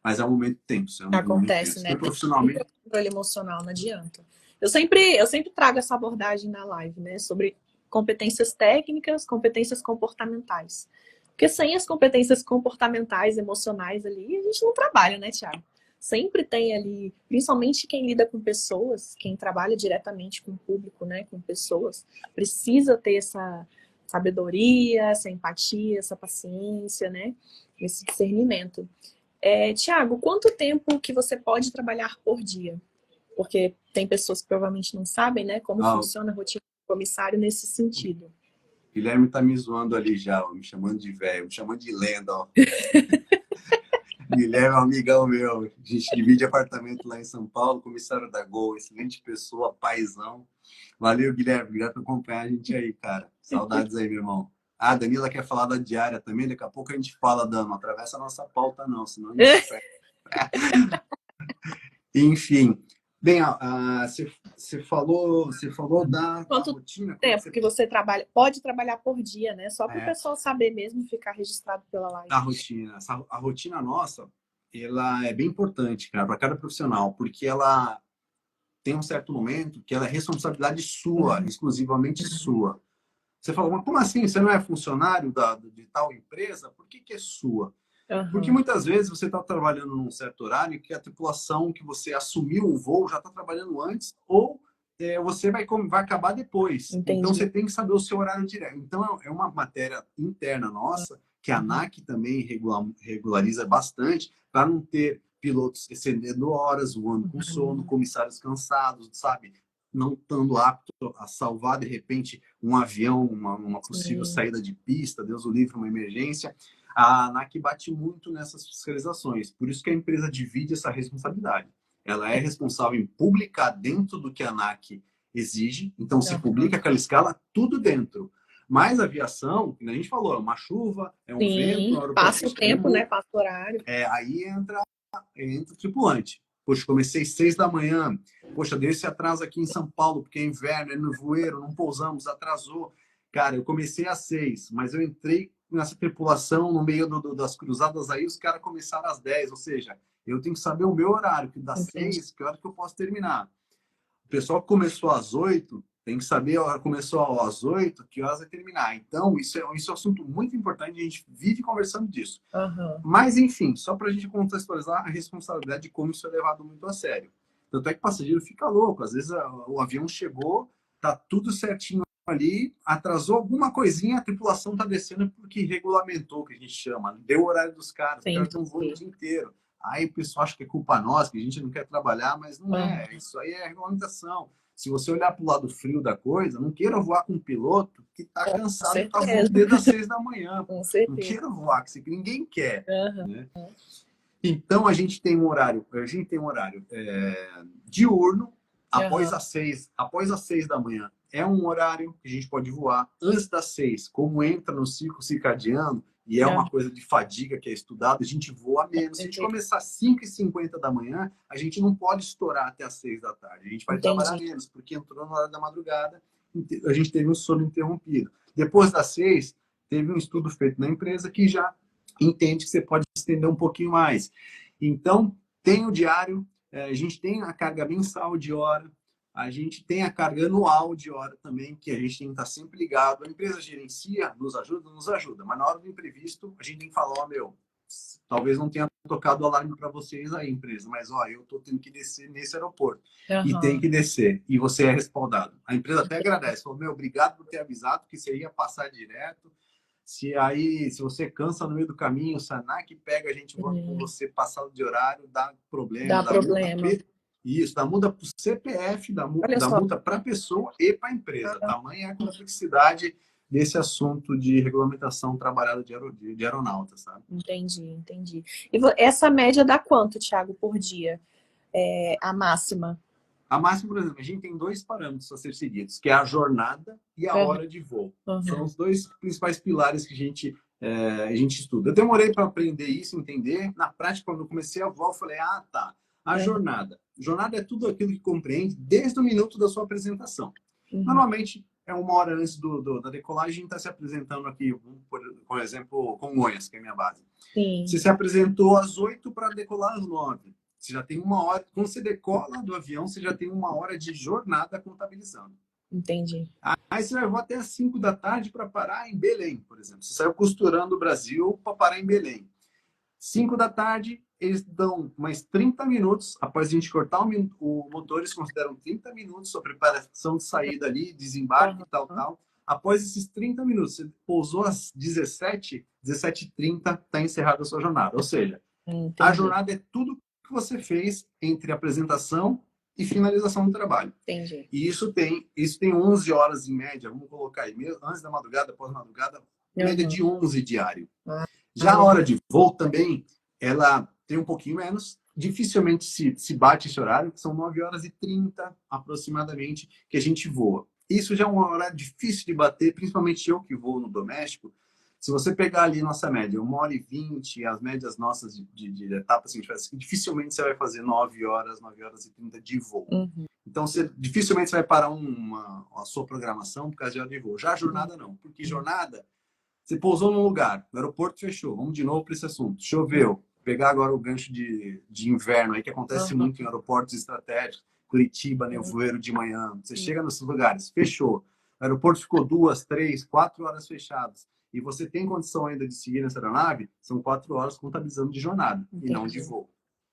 mas é um momento tenso. Acontece, né? Profissionalmente. Controle emocional, não adianta. Eu sempre trago essa abordagem na live, né? Sobre competências técnicas, competências comportamentais. Porque sem as competências comportamentais, emocionais ali, a gente não trabalha, né, Thiago? Sempre tem ali, principalmente quem lida com pessoas, quem trabalha diretamente com o público, né, com pessoas, precisa ter essa sabedoria, essa empatia, essa paciência, né, esse discernimento. Thiago, quanto tempo que você pode trabalhar por dia? Porque tem pessoas que provavelmente não sabem, né, como funciona a rotina do comissário nesse sentido. Guilherme tá me zoando ali já, ó, me chamando de velho, me chamando de lenda, ó. Guilherme é um amigão meu. A gente divide apartamento lá em São Paulo, comissário da Gol, excelente pessoa, paizão. Valeu, Guilherme. Obrigado por acompanhar a gente aí, cara. Saudades aí, meu irmão. Ah, a Danila quer falar da diária também. Daqui a pouco a gente fala, Dan. Não atravessa a nossa pauta, não, senão a gente perde. Enfim. Bem, você falou da rotina. Tempo que você pode trabalhar por dia, né? Só para o pessoal saber mesmo, ficar registrado pela live. A rotina nossa, ela é bem importante, cara, para cada profissional, porque ela tem um certo momento que ela é responsabilidade sua, exclusivamente sua. Você fala, mas como assim? Você não é funcionário de tal empresa? Por que é sua? Porque muitas vezes você está trabalhando num certo horário que a tripulação que você assumiu o voo já está trabalhando antes ou você vai acabar depois. Entendi. Então você tem que saber o seu horário direto. Então é uma matéria interna nossa que a ANAC também regulariza bastante para não ter pilotos excedendo horas, voando com sono, comissários cansados, sabe? Não estando apto a salvar, de repente, um avião, uma possível saída de pista, Deus o livre, uma emergência. A ANAC bate muito nessas fiscalizações. Por isso que a empresa divide essa responsabilidade. Ela é responsável em publicar dentro do que a ANAC exige. Então, se publica aquela escala, tudo dentro. Mas a aviação, como a gente falou, é uma chuva, é um vento... Passa o tempo, né? Passa o horário. Aí entra o tripulante. Poxa, comecei 6 da manhã. Poxa, deu esse atraso aqui em São Paulo, porque é inverno, é nevoeiro, não pousamos, atrasou. Cara, eu comecei às 6, mas eu entrei nessa tripulação no meio das cruzadas aí, os caras começaram às 10, ou seja, eu tenho que saber o meu horário, que das 6, que hora que eu posso terminar. O pessoal que começou às 8, Tem que saber, ó, começou às 8, que horas vai terminar. Então, isso é um assunto muito importante, a gente vive conversando disso. Aham. Mas, enfim, só para a gente contextualizar a responsabilidade de como isso é levado muito a sério. Tanto é que o passageiro fica louco. Às vezes o avião chegou, tá tudo certinho ali, atrasou alguma coisinha, a tripulação tá descendo porque regulamentou, que a gente chama. Deu o horário dos caras, os caras estão voando o dia inteiro. Aí o pessoal acha que é culpa nossa, que a gente não quer trabalhar, mas não é. Isso aí é regulamentação. Se você olhar para o lado frio da coisa, não queira voar com um piloto que está cansado e está voando desde as 6 da manhã. Com certeza. Não queira voar, que ninguém quer. Uhum. Né? Então a gente tem um horário, diurno após as 6, após as 6 da manhã. É um horário que a gente pode voar antes das 6, como entra no ciclo circadiano, e é uma coisa de fadiga que é estudado, a gente voa menos. Se a gente começar às 5h50 da manhã, a gente não pode estourar até às 6 da tarde. A gente vai trabalhar menos, porque entrou na hora da madrugada, a gente teve um sono interrompido. Depois das 6, teve um estudo feito na empresa que já entende que você pode estender um pouquinho mais. Então, tem o diário, a gente tem a carga mensal de hora, a gente tem a carga anual de hora também, que a gente tem que estar sempre ligado. A empresa gerencia, nos ajuda, mas na hora do imprevisto, a gente tem que falar, ó, meu, talvez não tenha tocado o alarme para vocês aí, empresa, mas ó, eu tô tendo que descer nesse aeroporto. E tem que descer, e você é respaldado. A empresa até agradece, falou, meu, obrigado por ter avisado que você ia passar direto. Se você cansa no meio do caminho, o SANAC pega a gente voando com você passado de horário, dá problema. Isso, dá multa para o CPF, dá multa para a pessoa e para a empresa. Tamanha é a complexidade desse assunto de regulamentação trabalhada de aeronauta, sabe? Entendi. E essa média dá quanto, Thiago, por dia? A máxima? A máxima, por exemplo, a gente tem 2 parâmetros a ser seguidos, que é a jornada e a hora de voo. São os 2 principais pilares que a gente estuda. Eu demorei para aprender isso, entender. Na prática, quando eu comecei a voar, eu falei, tá. A jornada. Jornada é tudo aquilo que compreende desde o minuto da sua apresentação. Normalmente, é 1 hora antes da decolagem, a gente está se apresentando aqui, por exemplo, Congonhas, que é a minha base. Sim. Você se apresentou às 8 para decolar às 9. Você já tem 1 hora. Quando você decola do avião, você já tem 1 hora de jornada contabilizando. Entendi. Aí você vai voar até às 5 da tarde para parar em Belém, por exemplo. Você saiu costurando o Brasil para parar em Belém. 5 da tarde, eles dão mais 30 minutos. Após a gente cortar o motor, eles consideram 30 minutos a preparação de saída ali, desembarque e tal. Após esses 30 minutos, você pousou às 17h30, está encerrada a sua jornada. Ou seja, a jornada é tudo que você fez entre apresentação e finalização do trabalho. Entendi. E isso tem 11 horas em média, vamos colocar aí, antes da madrugada, após a madrugada, média de 11 diário. Já a hora de voo também, ela tem um pouquinho menos, dificilmente se bate esse horário, que são 9h30 aproximadamente que a gente voa. Isso já é um horário difícil de bater, principalmente eu que voo no doméstico. Se você pegar ali nossa média, 1h20, as médias nossas de etapas que a gente faz, dificilmente você vai fazer 9h30 de voo. Então, dificilmente você vai parar a sua programação por causa de hora de voo. Já a jornada não, porque jornada, você pousou num lugar, o aeroporto fechou, vamos de novo para esse assunto. Choveu, pegar agora o gancho de inverno aí, que acontece muito em aeroportos estratégicos, Curitiba, nevoeiro de manhã. Você chega nesses lugares, fechou. O aeroporto ficou 2, 3, 4 horas fechadas. E você tem condição ainda de seguir nessa aeronave, são 4 horas contabilizando de jornada. Entendi. E não de voo.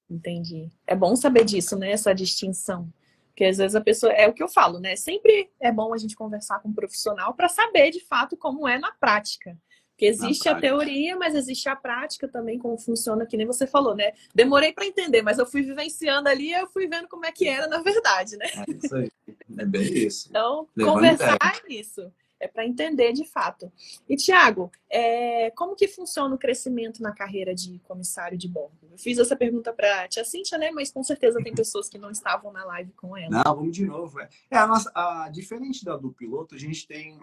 Entendi. É bom saber disso, né? Essa distinção. Porque às vezes a pessoa... É o que eu falo, né? Sempre é bom a gente conversar com um profissional para saber, de fato, como é na prática. Porque existe a teoria, mas existe a prática também, como funciona, que nem você falou, né? Demorei para entender, mas eu fui vivenciando ali e eu fui vendo como é que era na verdade, né? É isso aí. É bem isso. Então, conversar é isso. É para entender de fato. E, Thiago, como que funciona o crescimento na carreira de comissário de bordo? Eu fiz essa pergunta para a tia Cíntia, né? Mas com certeza tem pessoas que não estavam na live com ela. Não, vamos de novo. Diferente do piloto, a gente tem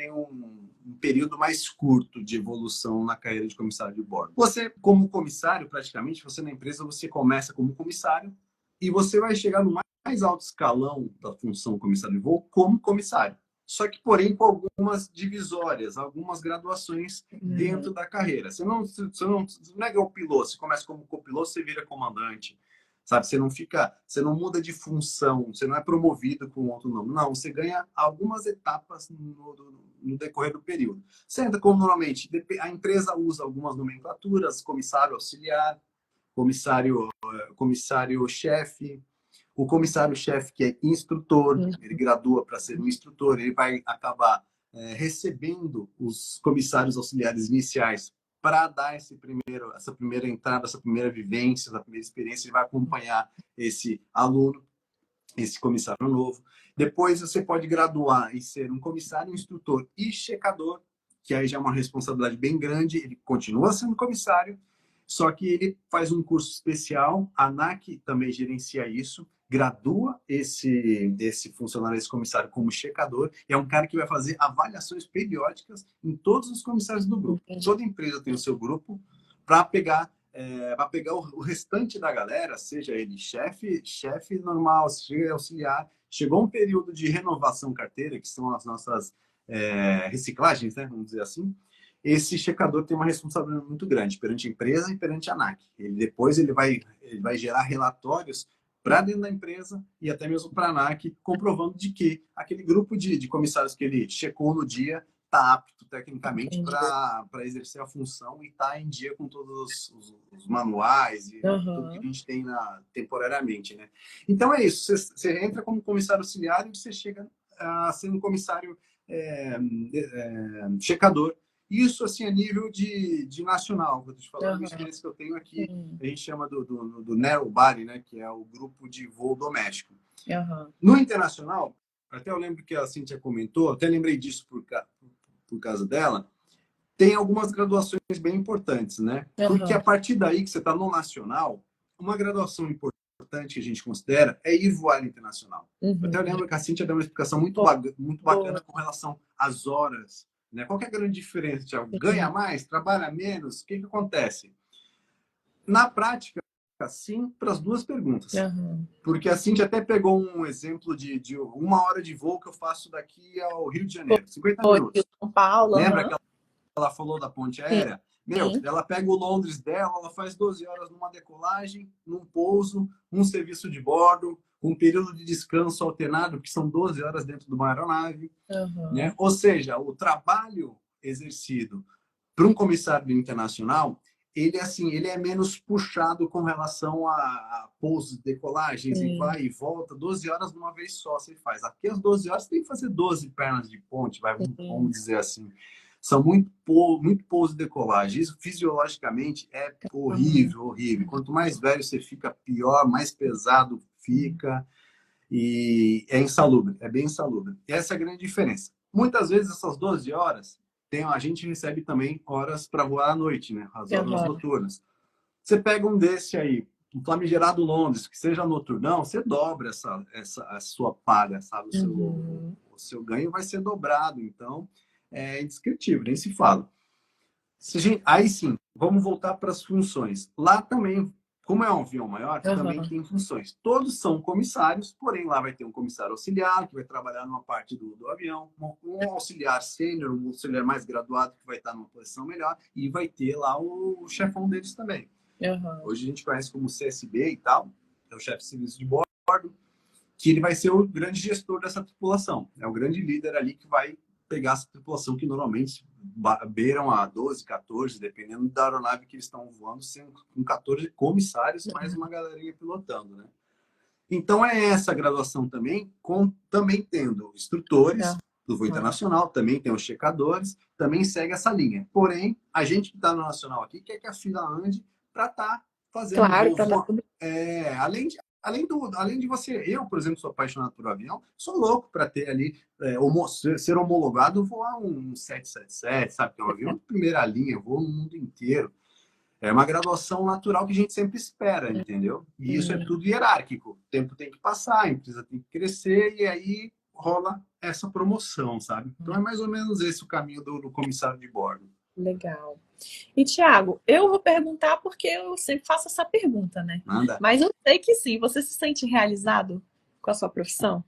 um período mais curto de evolução na carreira de comissário de bordo. Você, como comissário, praticamente, você na empresa, você começa como comissário e você vai chegar no mais alto escalão da função comissário de voo como comissário. Só que, porém, com algumas divisórias, algumas graduações dentro da carreira. Você não é o piloto, você começa como copiloto, você vira comandante. sabe? Você não muda de função, você não é promovido com outro nome. Não, você ganha algumas etapas no decorrer do período. Você entra como normalmente, a empresa usa algumas nomenclaturas, comissário auxiliar, comissário-chefe. O comissário-chefe, que é instrutor, ele gradua para ser um instrutor, ele vai acabar recebendo os comissários auxiliares iniciais para dar essa primeira entrada, essa primeira vivência, essa primeira experiência. Ele vai acompanhar esse aluno, esse comissário novo. Depois você pode graduar e ser um comissário, instrutor e checador, que aí já é uma responsabilidade bem grande. Ele continua sendo comissário, só que ele faz um curso especial. A ANAC também gerencia isso, gradua esse funcionário, esse comissário, como checador. É um cara que vai fazer avaliações periódicas em todos os comissários do grupo. Toda empresa tem o seu grupo para pegar o restante da galera, seja ele chefe normal, seja auxiliar. Chegou um período de renovação carteira, que são as nossas reciclagens, né, vamos dizer assim. Esse checador tem uma responsabilidade muito grande perante a empresa e perante a ANAC. Depois ele vai gerar relatórios para dentro da empresa e até mesmo para a ANAC, comprovando de que aquele grupo de comissários que ele checou no dia está apto tecnicamente para exercer a função e está em dia com todos os manuais e tudo que a gente tem temporariamente, né? Então é isso. Você entra como comissário auxiliar e você chega a ser um comissário checador. Isso, assim, a nível de nacional. Vou te falar uma experiência que eu tenho aqui. A gente chama do Narrow Body, né? Que é o grupo de voo doméstico. No internacional, até eu lembro que a Cíntia comentou, até lembrei disso por causa dela, tem algumas graduações bem importantes, né? Porque a partir daí que você está no nacional, uma graduação importante que a gente considera é ir voar internacional. Até eu lembro que a Cíntia deu uma explicação muito bacana com relação às horas. Né? Qual que é a grande diferença, Thiago? Ganha mais? Trabalha menos? O que acontece? Na prática, sim, para as duas perguntas. Porque a Cintia até pegou um exemplo de 1 hora de voo que eu faço daqui ao Rio de Janeiro. 50 minutos. São Paulo. Lembra que ela falou da ponte aérea? Meu, ela pega o Londres dela, ela faz 12 horas numa decolagem, num pouso, um serviço de bordo, um período de descanso alternado, que são 12 horas dentro de uma aeronave. Né? Ou seja, o trabalho exercido para um comissário internacional, ele é menos puxado com relação a pousos, decolagens, e vai e volta, 12 horas de uma vez só você faz. Aqui as 12 horas você tem que fazer 12 pernas de ponte, vamos dizer assim. São muito pouso e decolagem. Isso fisiologicamente é horrível, horrível. Quanto mais velho você fica, pior, mais pesado fica. E é insalubre, é bem insalubre. Essa é a grande diferença. Muitas vezes essas 12 horas, a gente recebe também horas para voar à noite, né? As horas noturnas. Você pega um desse aí, um famigerado Londres, que seja noturnão, você dobra a sua paga, sabe? O seu ganho vai ser dobrado. Então, é indescritível, nem se fala. Aí sim, vamos voltar para as funções. Lá também, como é um avião maior, também tem funções. Todos são comissários, porém lá vai ter um comissário auxiliar, que vai trabalhar numa parte do avião, um auxiliar sênior, um auxiliar mais graduado, que vai estar numa posição melhor, e vai ter lá o chefão deles também. Hoje a gente conhece como CSB e tal, é o chefe de serviço de bordo, que ele vai ser o grande gestor dessa tripulação. É o grande líder ali que vai pegar essa tripulação que normalmente beiram a 12, 14, dependendo da aeronave que eles estão voando, sendo com 14 comissários, mais uma galerinha pilotando, né? Então é essa graduação também, também tendo instrutores do voo internacional, também tem os checadores, também segue essa linha. Porém, a gente que está no nacional aqui quer que a fila ande para estar fazendo voo. Além de você, eu, por exemplo, sou apaixonado por avião, sou louco para ter ali, ser homologado, voar um 777, sabe? Que é um avião de primeira linha, voa no mundo inteiro. É uma graduação natural que a gente sempre espera, entendeu? E isso é tudo hierárquico. O tempo tem que passar, a empresa tem que crescer e aí rola essa promoção, sabe? Então é mais ou menos esse o caminho do comissário de bordo. Legal. E, Thiago, eu vou perguntar porque eu sempre faço essa pergunta, né? Manda. Mas eu sei que sim. Você se sente realizado com a sua profissão?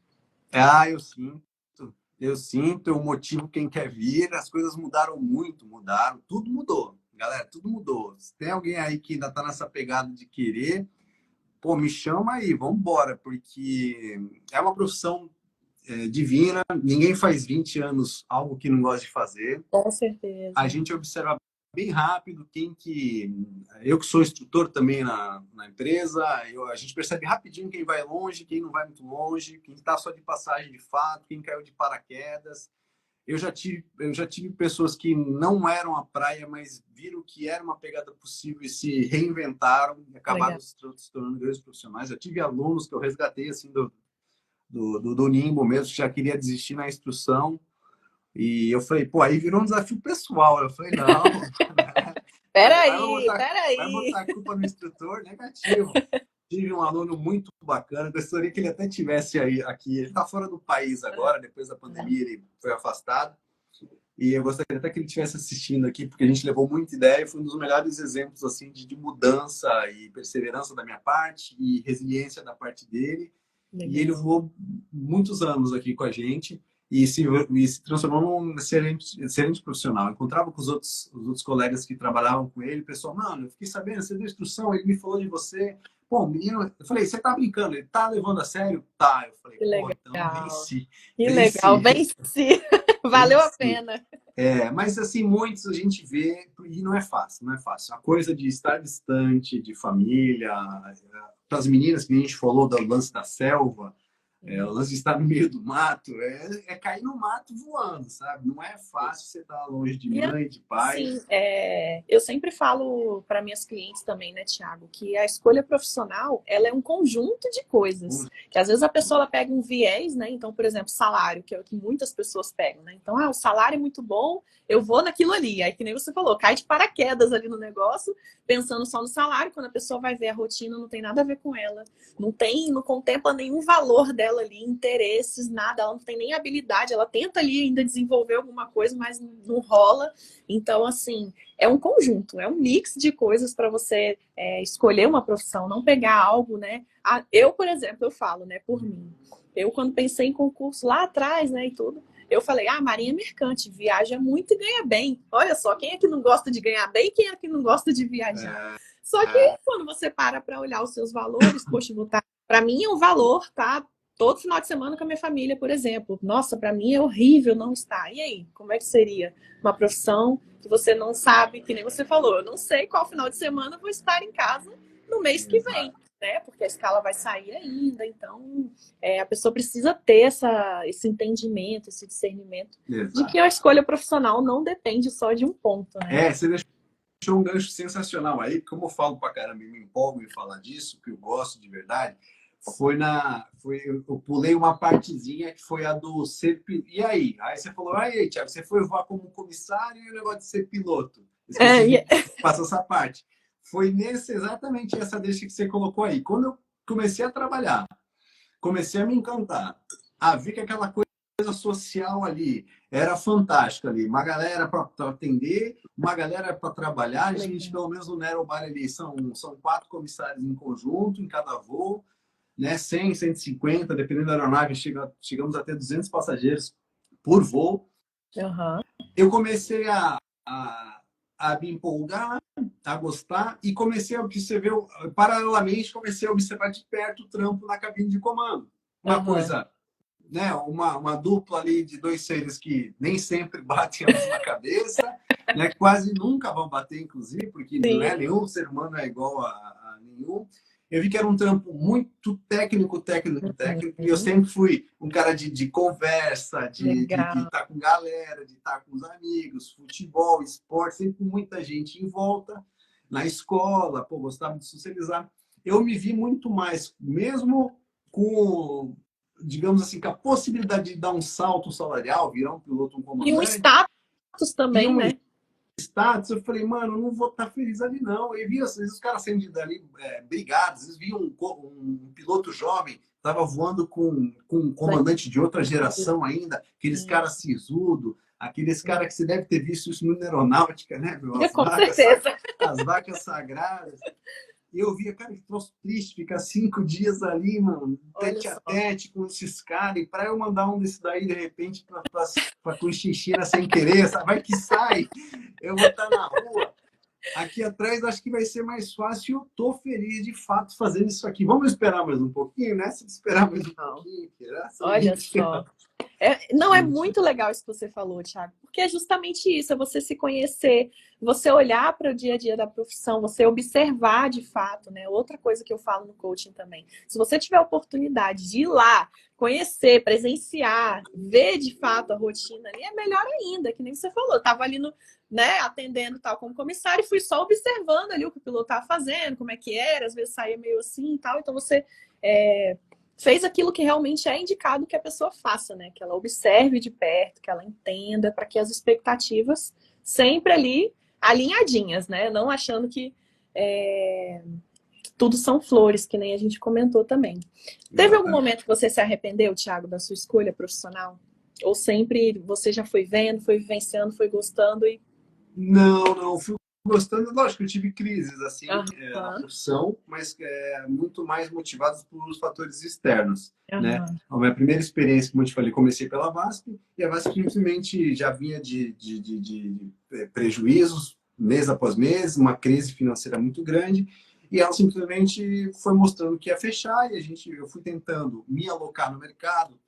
Eu sinto. Eu sinto, o motivo quem quer vir, as coisas mudaram muito, tudo mudou. Galera, tudo mudou. Se tem alguém aí que ainda está nessa pegada de querer, pô, me chama aí, vamos embora, porque é uma profissão divina, ninguém faz 20 anos algo que não gosta de fazer. Com A certeza. gente observa bem rápido quem que... Eu que sou instrutor também na empresa, a gente percebe rapidinho quem vai longe, quem não vai muito longe, quem está só de passagem de fato, quem caiu de paraquedas. Eu já tive pessoas que não eram a praia, mas viram que era uma pegada possível e se reinventaram e acabaram Legal. se tornando grandes profissionais. Já tive alunos que eu resgatei assim do limbo mesmo, que já queria desistir na instrução. E eu falei, pô, aí virou um desafio pessoal. Eu falei, não, Peraí, vai peraí. botar a culpa no instrutor? Negativo. Tive um aluno muito bacana, gostaria que ele até tivesse aí aqui. Ele está fora do país agora, depois da pandemia ele foi afastado. E eu gostaria até que ele estivesse assistindo aqui, porque a gente levou muita ideia e foi um dos melhores exemplos assim de mudança e perseverança da minha parte e resiliência da parte dele. E ele Legal. voou muitos anos aqui com a gente e se transformou num excelente profissional. Eu encontrava com os outros colegas que trabalhavam com ele, o pessoal, mano, eu fiquei sabendo, você deu instrução, ele me falou de você. Pô, menino, eu falei, você tá brincando, ele tá levando a sério? Tá. Eu falei, Que pô, então legal. venci, Que legal. venci, Venci. Valeu a venci. pena. Mas assim, muitos a gente vê, e não é fácil, não é fácil. A coisa de estar distante de família, para as meninas que a gente falou do lance da selva, o lance de estar no meio do mato, é cair no mato voando, sabe? Não é fácil você estar longe de E mãe, de pai. assim, eu sempre falo para minhas clientes também, né, Tiago, que a escolha profissional, ela é um conjunto de coisas. Que às vezes a pessoa ela pega um viés, né? Então, por exemplo, salário, que é o que muitas pessoas pegam, né? Então, o salário é muito bom, eu vou naquilo ali. Aí, que nem você falou, cai de paraquedas ali no negócio, pensando só no salário, quando a pessoa vai ver a rotina, não tem nada a ver com ela. Não contempla nenhum valor dela ali, interesses, nada, ela não tem nem habilidade, ela tenta ali ainda desenvolver alguma coisa, mas não rola. Então, assim, é um conjunto, é um mix de coisas para você escolher uma profissão, não pegar algo, né? Eu, por exemplo, eu falo, né, por mim. Eu, quando pensei em concurso lá atrás, né, e tudo, eu falei, Marinha Mercante, viaja muito e ganha bem. Olha só, quem é que não gosta de ganhar bem e quem é que não gosta de viajar? Só que quando você para olhar os seus valores, poxa, para mim é um valor, tá? Todo final de semana com a minha família, por exemplo. Nossa, para mim é horrível não estar. E aí, como é que seria uma profissão que você não sabe, que nem você falou, eu não sei qual final de semana eu vou estar em casa no mês que vem, né? Porque a escala vai sair ainda, então a pessoa precisa ter esse entendimento, esse discernimento de que a escolha profissional não depende só de um ponto, né? Você deixou um gancho sensacional aí, como eu falo pra caramba e me empolgo em falar disso, que eu gosto de verdade. Eu pulei uma partezinha que foi a do ser piloto. E aí? Aí você falou, aí, Thiago, você foi voar como comissário e o negócio de ser piloto. Esqueci de passar essa parte. Foi exatamente essa deixa que você colocou aí. Quando eu comecei a trabalhar, comecei a me encantar, a ver que aquela coisa social ali era fantástica ali. Uma galera para atender, uma galera para trabalhar. A gente, pelo menos no Nerobar ali, são 4 comissários em conjunto, em cada voo, né? 100, 150, dependendo da aeronave, chegamos a ter 200 passageiros por voo. Uhum. Eu comecei a me empolgar, a gostar e comecei a observar, paralelamente, comecei a observar de perto o trampo na cabine de comando. Uma coisa, né? Uma dupla ali de 2 seres que nem sempre batem a mesma cabeça, né? Quase nunca vão bater, inclusive, porque né, nenhum ser humano é igual a nenhum. Eu vi que era um trampo muito técnico, e eu sempre fui um cara de conversa, de estar com galera, de estar com os amigos, futebol, esporte, sempre com muita gente em volta, na escola, pô, gostava de socializar. Eu me vi muito mais, mesmo com, digamos assim, com a possibilidade de dar um salto salarial, virar um piloto, um E um comandante, status também, né? status, eu falei, mano, não vou estar feliz ali, não. E vi, às vezes, os caras saindo dali brigados, às vezes vi um piloto jovem, estava voando com um comandante de outra geração ainda, aqueles caras sisudo, aqueles caras que você deve ter visto isso no aeronáutica, né, meu? Com certeza. As vacas sagradas. E eu via, cara, que troço triste, ficar 5 dias ali, mano, tete a tete com esses caras, e para eu mandar um desse daí, de repente, para Coxinchina sem querer, sabe? Vai que sai, eu vou estar na rua. Aqui atrás acho que vai ser mais fácil. Eu tô feliz de fato fazendo isso aqui. Vamos esperar mais um pouquinho, né? Se esperar mais um Não. pouquinho, graças a Olha gente. só. Não, é muito legal isso que você falou, Thiago, porque é justamente isso, é você se conhecer, você olhar para o dia a dia da profissão, você observar de fato, né? Outra coisa que eu falo no coaching também. Se você tiver a oportunidade de ir lá, conhecer, presenciar, ver de fato a rotina ali, é melhor ainda, que nem você falou. Eu tava ali no, né, atendendo tal como comissário e fui só observando ali o que o piloto estava fazendo, como é que era, às vezes saía meio assim e tal. Então você fez aquilo que realmente é indicado que a pessoa faça, né? Que ela observe de perto, que ela entenda, para que as expectativas sempre ali alinhadinhas, né? Não achando que tudo são flores, que nem a gente comentou também. Teve algum Exatamente. momento que você se arrependeu, Thiago, da sua escolha profissional? Ou sempre você já foi vendo, foi vivenciando, foi gostando e... Não, fui gostando. Lógico, eu tive crises assim na Aham, profissão, mas muito mais motivadas por fatores externos, né? aham, A minha primeira experiência, como eu te falei, comecei pela VASP e a VASP simplesmente já vinha de prejuízos mês após mês, uma crise financeira muito grande. E ela simplesmente foi mostrando que ia fechar e eu fui tentando me alocar no mercado,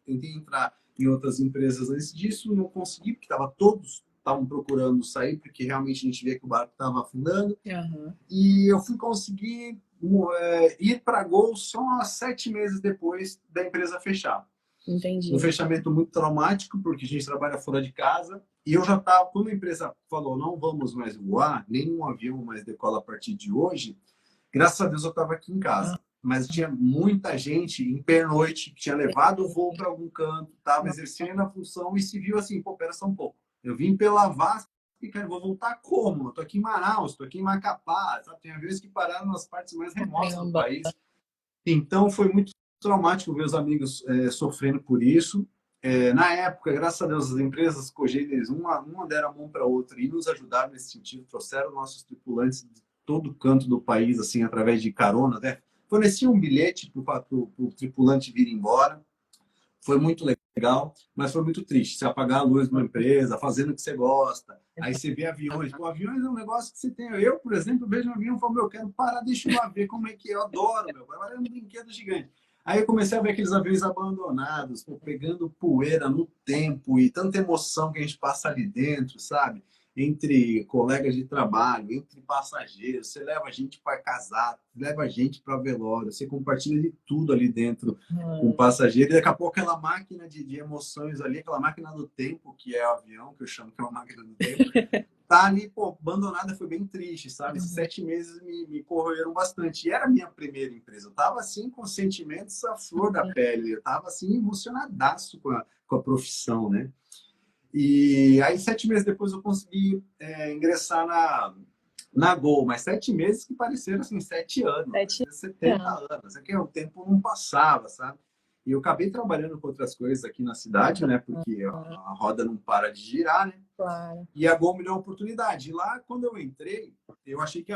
tentei entrar em outras empresas antes disso, não consegui, porque todos estavam procurando sair, porque realmente a gente via que o barco estava afundando. aham. E eu fui conseguir ir para a Gol só 7 meses depois da empresa fechar. Um Entendi. fechamento muito traumático, porque a gente trabalha fora de casa. E eu já estava, quando a empresa falou, não vamos mais voar, nenhum avião mais decola a partir de hoje, graças a Deus eu estava aqui em casa. Mas tinha muita gente em pernoite que tinha levado o voo para algum canto, estava exercendo a função e se viu assim, pô, pera só um pouco. Eu vim pela VASP e, cara, vou voltar como? Eu tô aqui em Manaus, tô aqui em Macapá, sabe? Tem aviões que pararam nas partes mais remotas do Caramba. país. Então, foi muito traumático ver os amigos sofrendo por isso. Na época, graças a Deus, as empresas Cogêneres, uma deram a mão para a outra e nos ajudaram nesse sentido, trouxeram nossos tripulantes de todo canto do país, assim, através de carona, né? Forneciam um bilhete para o tripulante vir embora. Foi muito legal, mas foi muito triste. Você apagar a luz de uma empresa, fazendo o que você gosta. Aí você vê aviões. Pô, aviões é um negócio que você tem. Eu, por exemplo, vejo um avião e falo, meu, eu quero parar, deixa eu lá ver como é que é. Eu adoro, meu. Vai valer um brinquedo gigante. Aí eu comecei a ver aqueles aviões abandonados, pô, pegando poeira no tempo e tanta emoção que a gente passa ali dentro, sabe? Entre colegas de trabalho, entre passageiros. Você leva a gente para casar, leva a gente para velório, você compartilha de tudo ali dentro com o passageiro, e daqui a pouco aquela máquina de emoções ali, aquela máquina do tempo, que é o avião, que eu chamo que é uma máquina do tempo, tá ali, pô, abandonada, foi bem triste, sabe? Esses 7 meses me corroeram bastante. E era a minha primeira empresa. Eu tava, assim, com sentimentos à flor da pele. Eu tava, assim, emocionadaço com a profissão, né? E aí, 7 meses depois, eu consegui ingressar na Gol, mas 7 meses que pareceram, assim, 7 anos, 70 7 anos. anos. É que o tempo não passava, sabe? E eu acabei trabalhando com outras coisas aqui na cidade, né? Porque a roda não para de girar, né? Claro. E a Gol me deu uma oportunidade. E lá, quando eu entrei, eu achei que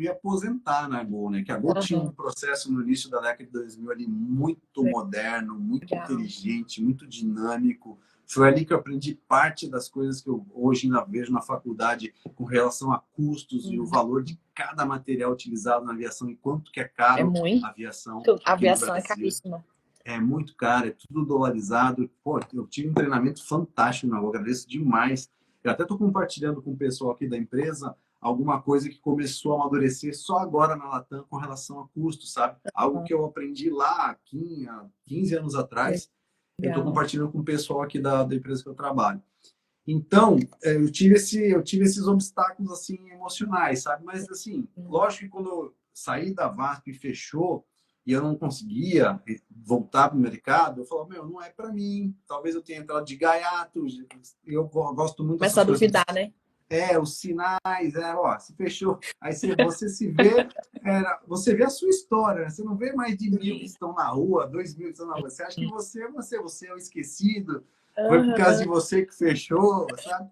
ia aposentar na Gol, né? Que a Gol tinha um processo no início da década de 2000 ali muito moderno, muito Legal. inteligente, muito dinâmico. Foi ali que eu aprendi parte das coisas que eu hoje ainda vejo na faculdade com relação a custos e o valor de cada material utilizado na aviação e quanto que é É caro muito. a aviação A aqui no aviação é Brasil. caríssima. É muito caro, é tudo dolarizado. Pô, eu tive um treinamento fantástico, eu agradeço demais. Eu até estou compartilhando com o pessoal aqui da empresa alguma coisa que começou a amadurecer só agora na Latam com relação a custo, sabe? Algo que eu aprendi lá há 15 anos atrás, eu estou Legal. compartilhando com o pessoal aqui da empresa que eu trabalho. Então, eu tive esses obstáculos assim emocionais, sabe? Mas assim, lógico que quando eu saí da VASP e fechou e eu não conseguia voltar para o mercado, eu falava, meu, não é para mim. Talvez eu tenha entrado de gaiato. Eu gosto muito Começa dessas a coisas. duvidar, né? Os sinais, ó, se fechou. Aí você se vê, você vê a sua história, né? Você não vê mais de 1.000 que Sim. estão na rua, 2.000 que estão na rua. Você acha que você é o esquecido, foi por causa Aham. de você que fechou, sabe?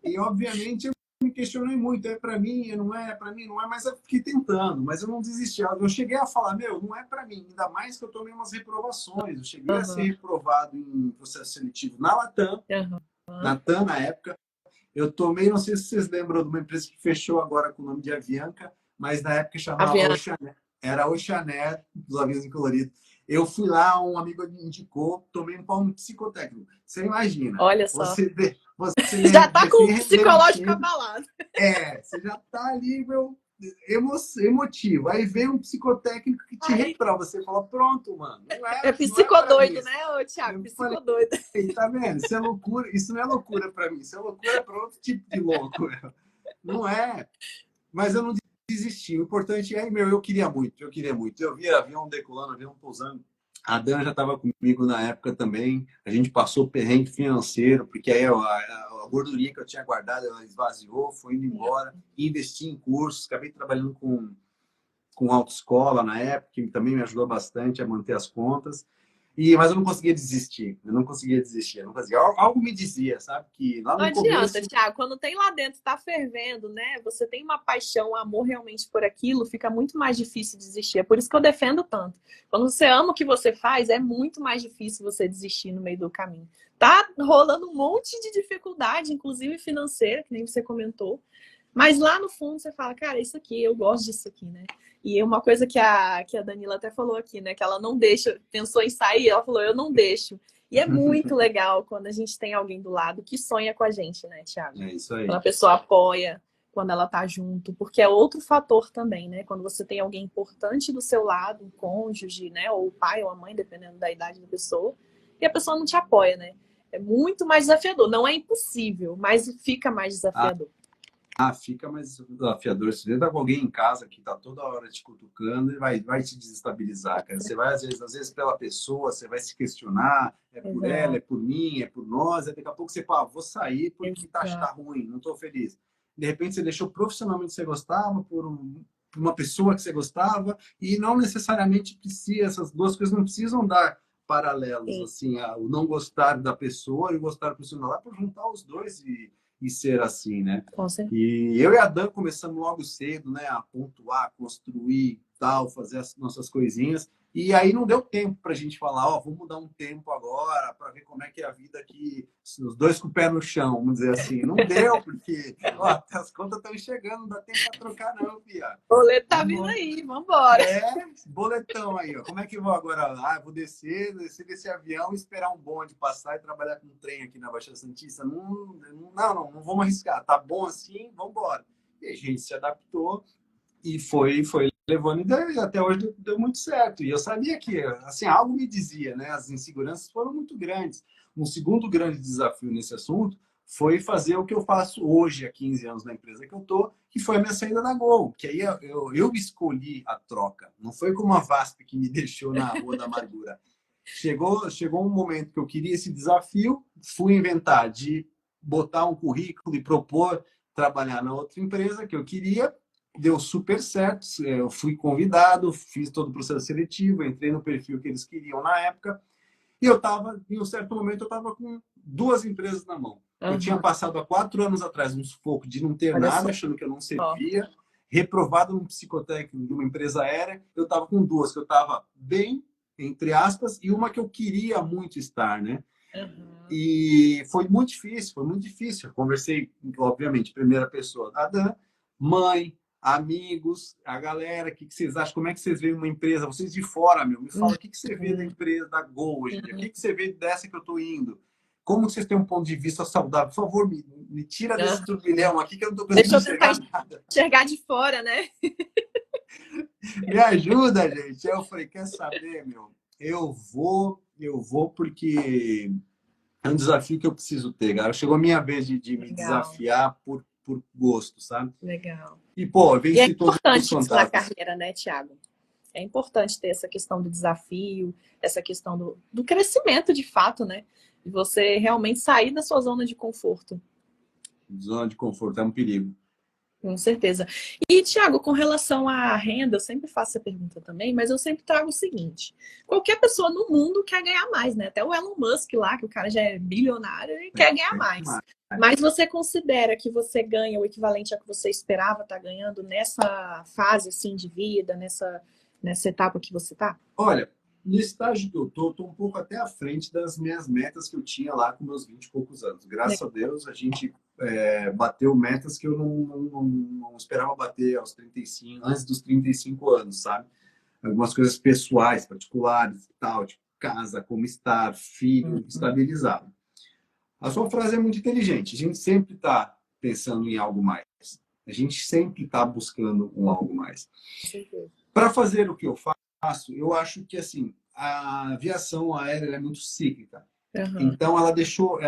E obviamente eu me questionei muito, é para mim, não é para mim, não é, mas eu fiquei tentando, mas eu não desisti. Eu cheguei a falar, meu, não é para mim, ainda mais que eu tomei umas reprovações. Eu cheguei a ser Aham. reprovado em processo seletivo na Latam, Aham. na TAM na época. Eu tomei, não sei se vocês lembram de uma empresa que fechou agora com o nome de Avianca, mas na época chamava Avião. Oceané. Era Oceané, dos aviões em colorido. Eu fui lá, um amigo me indicou, tomei um pau psicotécnico. Você imagina, Olha só. você Já tá com o psicológico recém-demitido, abalado. você já tá ali, meu, emotivo. Aí vem um psicotécnico que te Ai, reprova. Você fala, pronto, mano, é não é para mim. psicodoido, né, ô, Thiago? Eu falei, Psicodoido. tá vendo? Isso é loucura, isso não é loucura para mim, isso é loucura para outro tipo de louco. Não é. Mas eu não desisti. O importante é, meu, eu queria muito, eu queria muito. Eu via avião decolando, avião pousando. A Dan já estava comigo na época também. A gente passou perrengue financeiro, porque aí a gordurinha que eu tinha guardado, ela esvaziou, foi indo embora. Investi em cursos, acabei trabalhando com autoescola na época, que também me ajudou bastante a manter as contas. Mas eu não conseguia desistir, eu não conseguia desistir, eu não conseguia. Algo me dizia, sabe, que lá Não no adianta, começo. Thiago. Quando tem lá dentro, tá fervendo, né? Você tem uma paixão, um amor realmente por aquilo, fica muito mais difícil desistir. É por isso que eu defendo tanto. Quando você ama o que você faz, é muito mais difícil você desistir no meio do caminho. Tá rolando um monte de dificuldade, inclusive financeira, que nem você comentou. Mas lá no fundo você fala, cara, isso aqui, eu gosto disso aqui, né? E uma coisa que a Danila até falou aqui, né? Que ela não deixa, pensou em sair, ela falou, eu não deixo. E é muito legal quando a gente tem alguém do lado que sonha com a gente, né, Thiago? É isso Quando aí. a pessoa apoia, quando ela tá junto, porque é outro fator também, né? Quando você tem alguém importante do seu lado, um cônjuge, né? Ou o pai ou a mãe, dependendo da idade da pessoa, e a pessoa não te apoia, né? É muito mais desafiador. Não é impossível, mas fica mais desafiador. Fica mais desafiador. Se você tá com alguém em casa que tá toda hora te cutucando, e vai te desestabilizar, cara. Você vai, às vezes, pela pessoa, você vai se questionar, é por ela, é Exato. por mim, é por nós, e daqui a pouco você fala, vou sair porque tá Exato. ruim, não tô feliz. De repente você deixou profissionalmente que você gostava por uma pessoa que você gostava, e não necessariamente precisa, essas duas coisas não precisam dar paralelos, Sim, assim, o não gostar da pessoa e o gostar do profissional, lá por juntar os dois e ser assim, né? com certeza. E eu e a Dan começamos logo cedo, né, a pontuar, construir, tal, fazer as nossas coisinhas. E aí não deu tempo para a gente falar, ó, vamos dar um tempo agora para ver como é que é a vida aqui, os dois com o pé no chão, vamos dizer assim. Não deu, porque ó, as contas estão chegando, não dá tempo para trocar não, Pia. O boleto tá vindo Vamos, aí, vambora. boletão aí, ó. Como é que eu vou agora? Vou descer desse avião, esperar um bonde passar e trabalhar com um trem aqui na Baixada Santista. Não vamos arriscar. Tá bom assim, vamos embora. E a gente se adaptou e foi levando e até hoje deu muito certo. E eu sabia que, assim, algo me dizia, né? As inseguranças foram muito grandes. Um segundo grande desafio nesse assunto foi fazer o que eu faço hoje, há 15 anos na empresa que eu estou, que foi a minha saída da Gol. Que aí eu escolhi a troca. Não foi como a VASP que me deixou na Rua da Amargura. Chegou um momento que eu queria esse desafio, fui inventar de botar um currículo e propor trabalhar na outra empresa que eu queria. Deu super certo, eu fui convidado, fiz todo o processo seletivo, entrei no perfil que eles queriam na época, e em um certo momento, eu estava com duas empresas na mão. Eu tinha Uhum. passado há 4 anos atrás um sufoco de não ter Olha nada, só. achando que eu não servia, reprovado num psicotécnico de uma empresa aérea. Eu estava com duas que eu estava bem, entre aspas, e uma que eu queria muito estar, né? Uhum. E foi muito difícil, foi muito difícil. Eu conversei, obviamente, primeira pessoa da Dan, mãe, amigos, a galera, o que vocês acham? Como é que vocês veem uma empresa? Vocês de fora, meu, me fala, o que você vê da Uhum. empresa, da Gol hoje em dia? O que você vê dessa que eu estou indo? Como vocês têm um ponto de vista saudável? Por favor, me tira desse Uhum. turbilhão aqui que eu não estou conseguindo Deixa eu tentar enxergar nada. enxergar de fora, né? Me ajuda, gente. Aí eu falei, quer saber, meu? Eu vou porque é um desafio que eu preciso ter, cara. Chegou a minha vez de me Legal, desafiar por gosto, sabe? legal. E, pô, eu E é venci todos os importante isso na fantasmas. carreira, né, Thiago? É importante ter essa questão do desafio, essa questão do crescimento de fato, né? De você realmente sair da sua zona de conforto. Zona de conforto é um perigo. Com certeza. E, Tiago, com relação à renda, eu sempre faço essa pergunta também, mas eu sempre trago o seguinte: qualquer pessoa no mundo quer ganhar mais, né? Até o Elon Musk lá, que o cara já é bilionário, ele quer ganhar mais. Mas você considera que você ganha o equivalente ao que você esperava estar ganhando nessa fase assim de vida, nessa etapa que você está? Olha, no estágio que eu tô um pouco até à frente das minhas metas que eu tinha lá com meus 20 e poucos anos. Graças a Deus, a gente bateu metas que eu não esperava bater aos 35, antes dos 35 anos, sabe? Algumas coisas pessoais, particulares e tal, tipo casa, como estar, filho, estabilizado. A sua frase é muito inteligente. A gente sempre está pensando em algo mais. A gente sempre está buscando um algo mais. Para fazer o que eu faço, eu acho que assim a aviação aérea é muito cíclica. Então deixou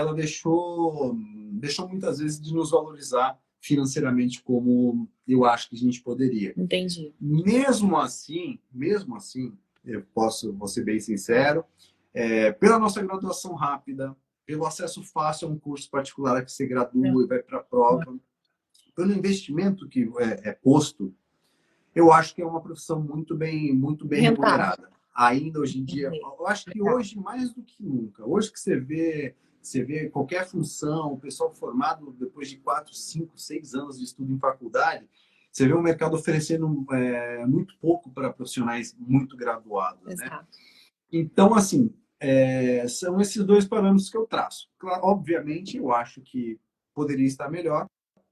muitas vezes de nos valorizar financeiramente como eu acho que a gente poderia. Entendi. Mesmo assim, vou ser bem sincero, pela nossa graduação rápida, pelo acesso fácil a um curso particular que você gradua e vai para a prova, pelo investimento que é posto, eu acho que é uma profissão muito bem remunerada. Ainda hoje em dia, eu acho que hoje mais do que nunca. Hoje que você vê qualquer função, o pessoal formado depois de 4, 5, 6 anos de estudo em faculdade, você vê o mercado oferecendo muito pouco para profissionais muito graduados, né? Então, assim, são esses dois parâmetros que eu traço. Claro, obviamente, eu acho que poderia estar melhor,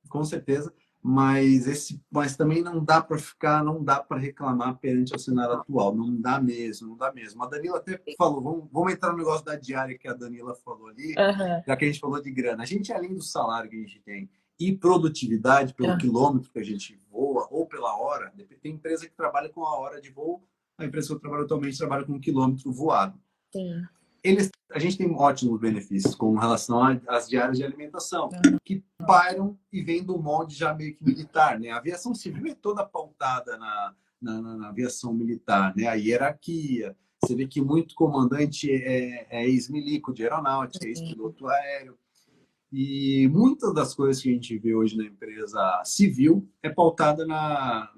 com certeza, mas também não dá para reclamar perante o cenário atual, não dá mesmo. A Danila até falou, vamos entrar no negócio da diária que a Danila falou ali, já que a gente falou de grana. A gente, além do salário que a gente tem e produtividade pelo quilômetro que a gente voa ou pela hora, tem empresa que trabalha com a hora de voo, a empresa que eu trabalho atualmente trabalha com um quilômetro voado. Sim. A gente tem ótimos benefícios com relação às diárias de alimentação, que pairam e vêm do molde já meio que militar, né? A aviação civil é toda pautada na aviação militar, né? A hierarquia. Você vê que muito comandante é ex-milico de aeronáutica, ex-piloto aéreo. E muitas das coisas que a gente vê hoje na empresa civil é pautada na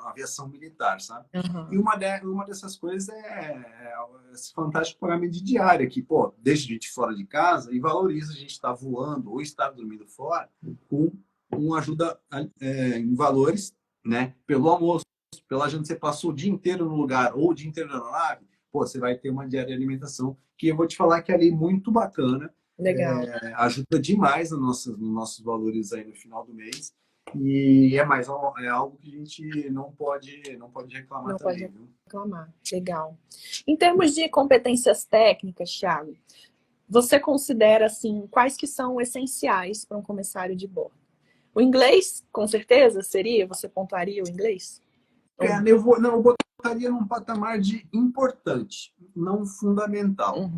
aviação militar, sabe? E uma dessas coisas é esse fantástico pagamento de diária, que, pô, deixa a gente fora de casa e valoriza a gente estar voando ou estar dormindo fora com uma ajuda em valores, né? Pelo almoço, pela gente, você passou o dia inteiro no lugar ou o dia inteiro na nave, pô, você vai ter uma diária de alimentação que eu vou te falar que é ali muito bacana. Legal. Ajuda demais nos nossos valores aí no final do mês. E é algo que a gente não pode reclamar também. Pode reclamar. Legal. Em termos de competências técnicas, Thiago, você considera assim quais que são essenciais para um comissário de bordo? O inglês, com certeza, seria? Você pontuaria o inglês? Eu botaria num patamar de importante, não fundamental.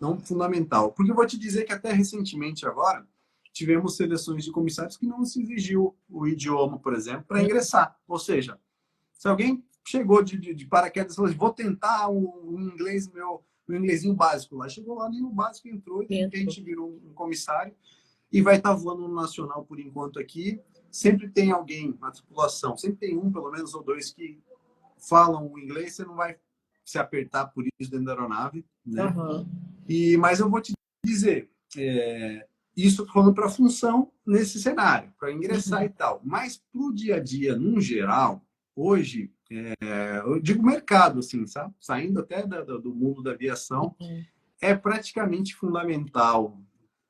Não fundamental. Porque eu vou te dizer que até recentemente agora tivemos seleções de comissários que não se exigiu o idioma, por exemplo, para ingressar. Ou seja, se alguém chegou de paraquedas e falou, vou tentar o inglês, o inglesinho básico lá, chegou lá, nem no básico entrou, e de repente virou um comissário e vai estar voando no nacional por enquanto aqui. Sempre tem alguém na tripulação, sempre tem um, pelo menos, ou dois que falam o inglês, você não vai se apertar por isso dentro da aeronave, né? Mas eu vou te dizer, isso falando para a função nesse cenário, para ingressar e tal. Mas para o dia a dia, num geral, hoje, eu digo mercado, assim, sabe? Saindo até do mundo da aviação, é praticamente fundamental.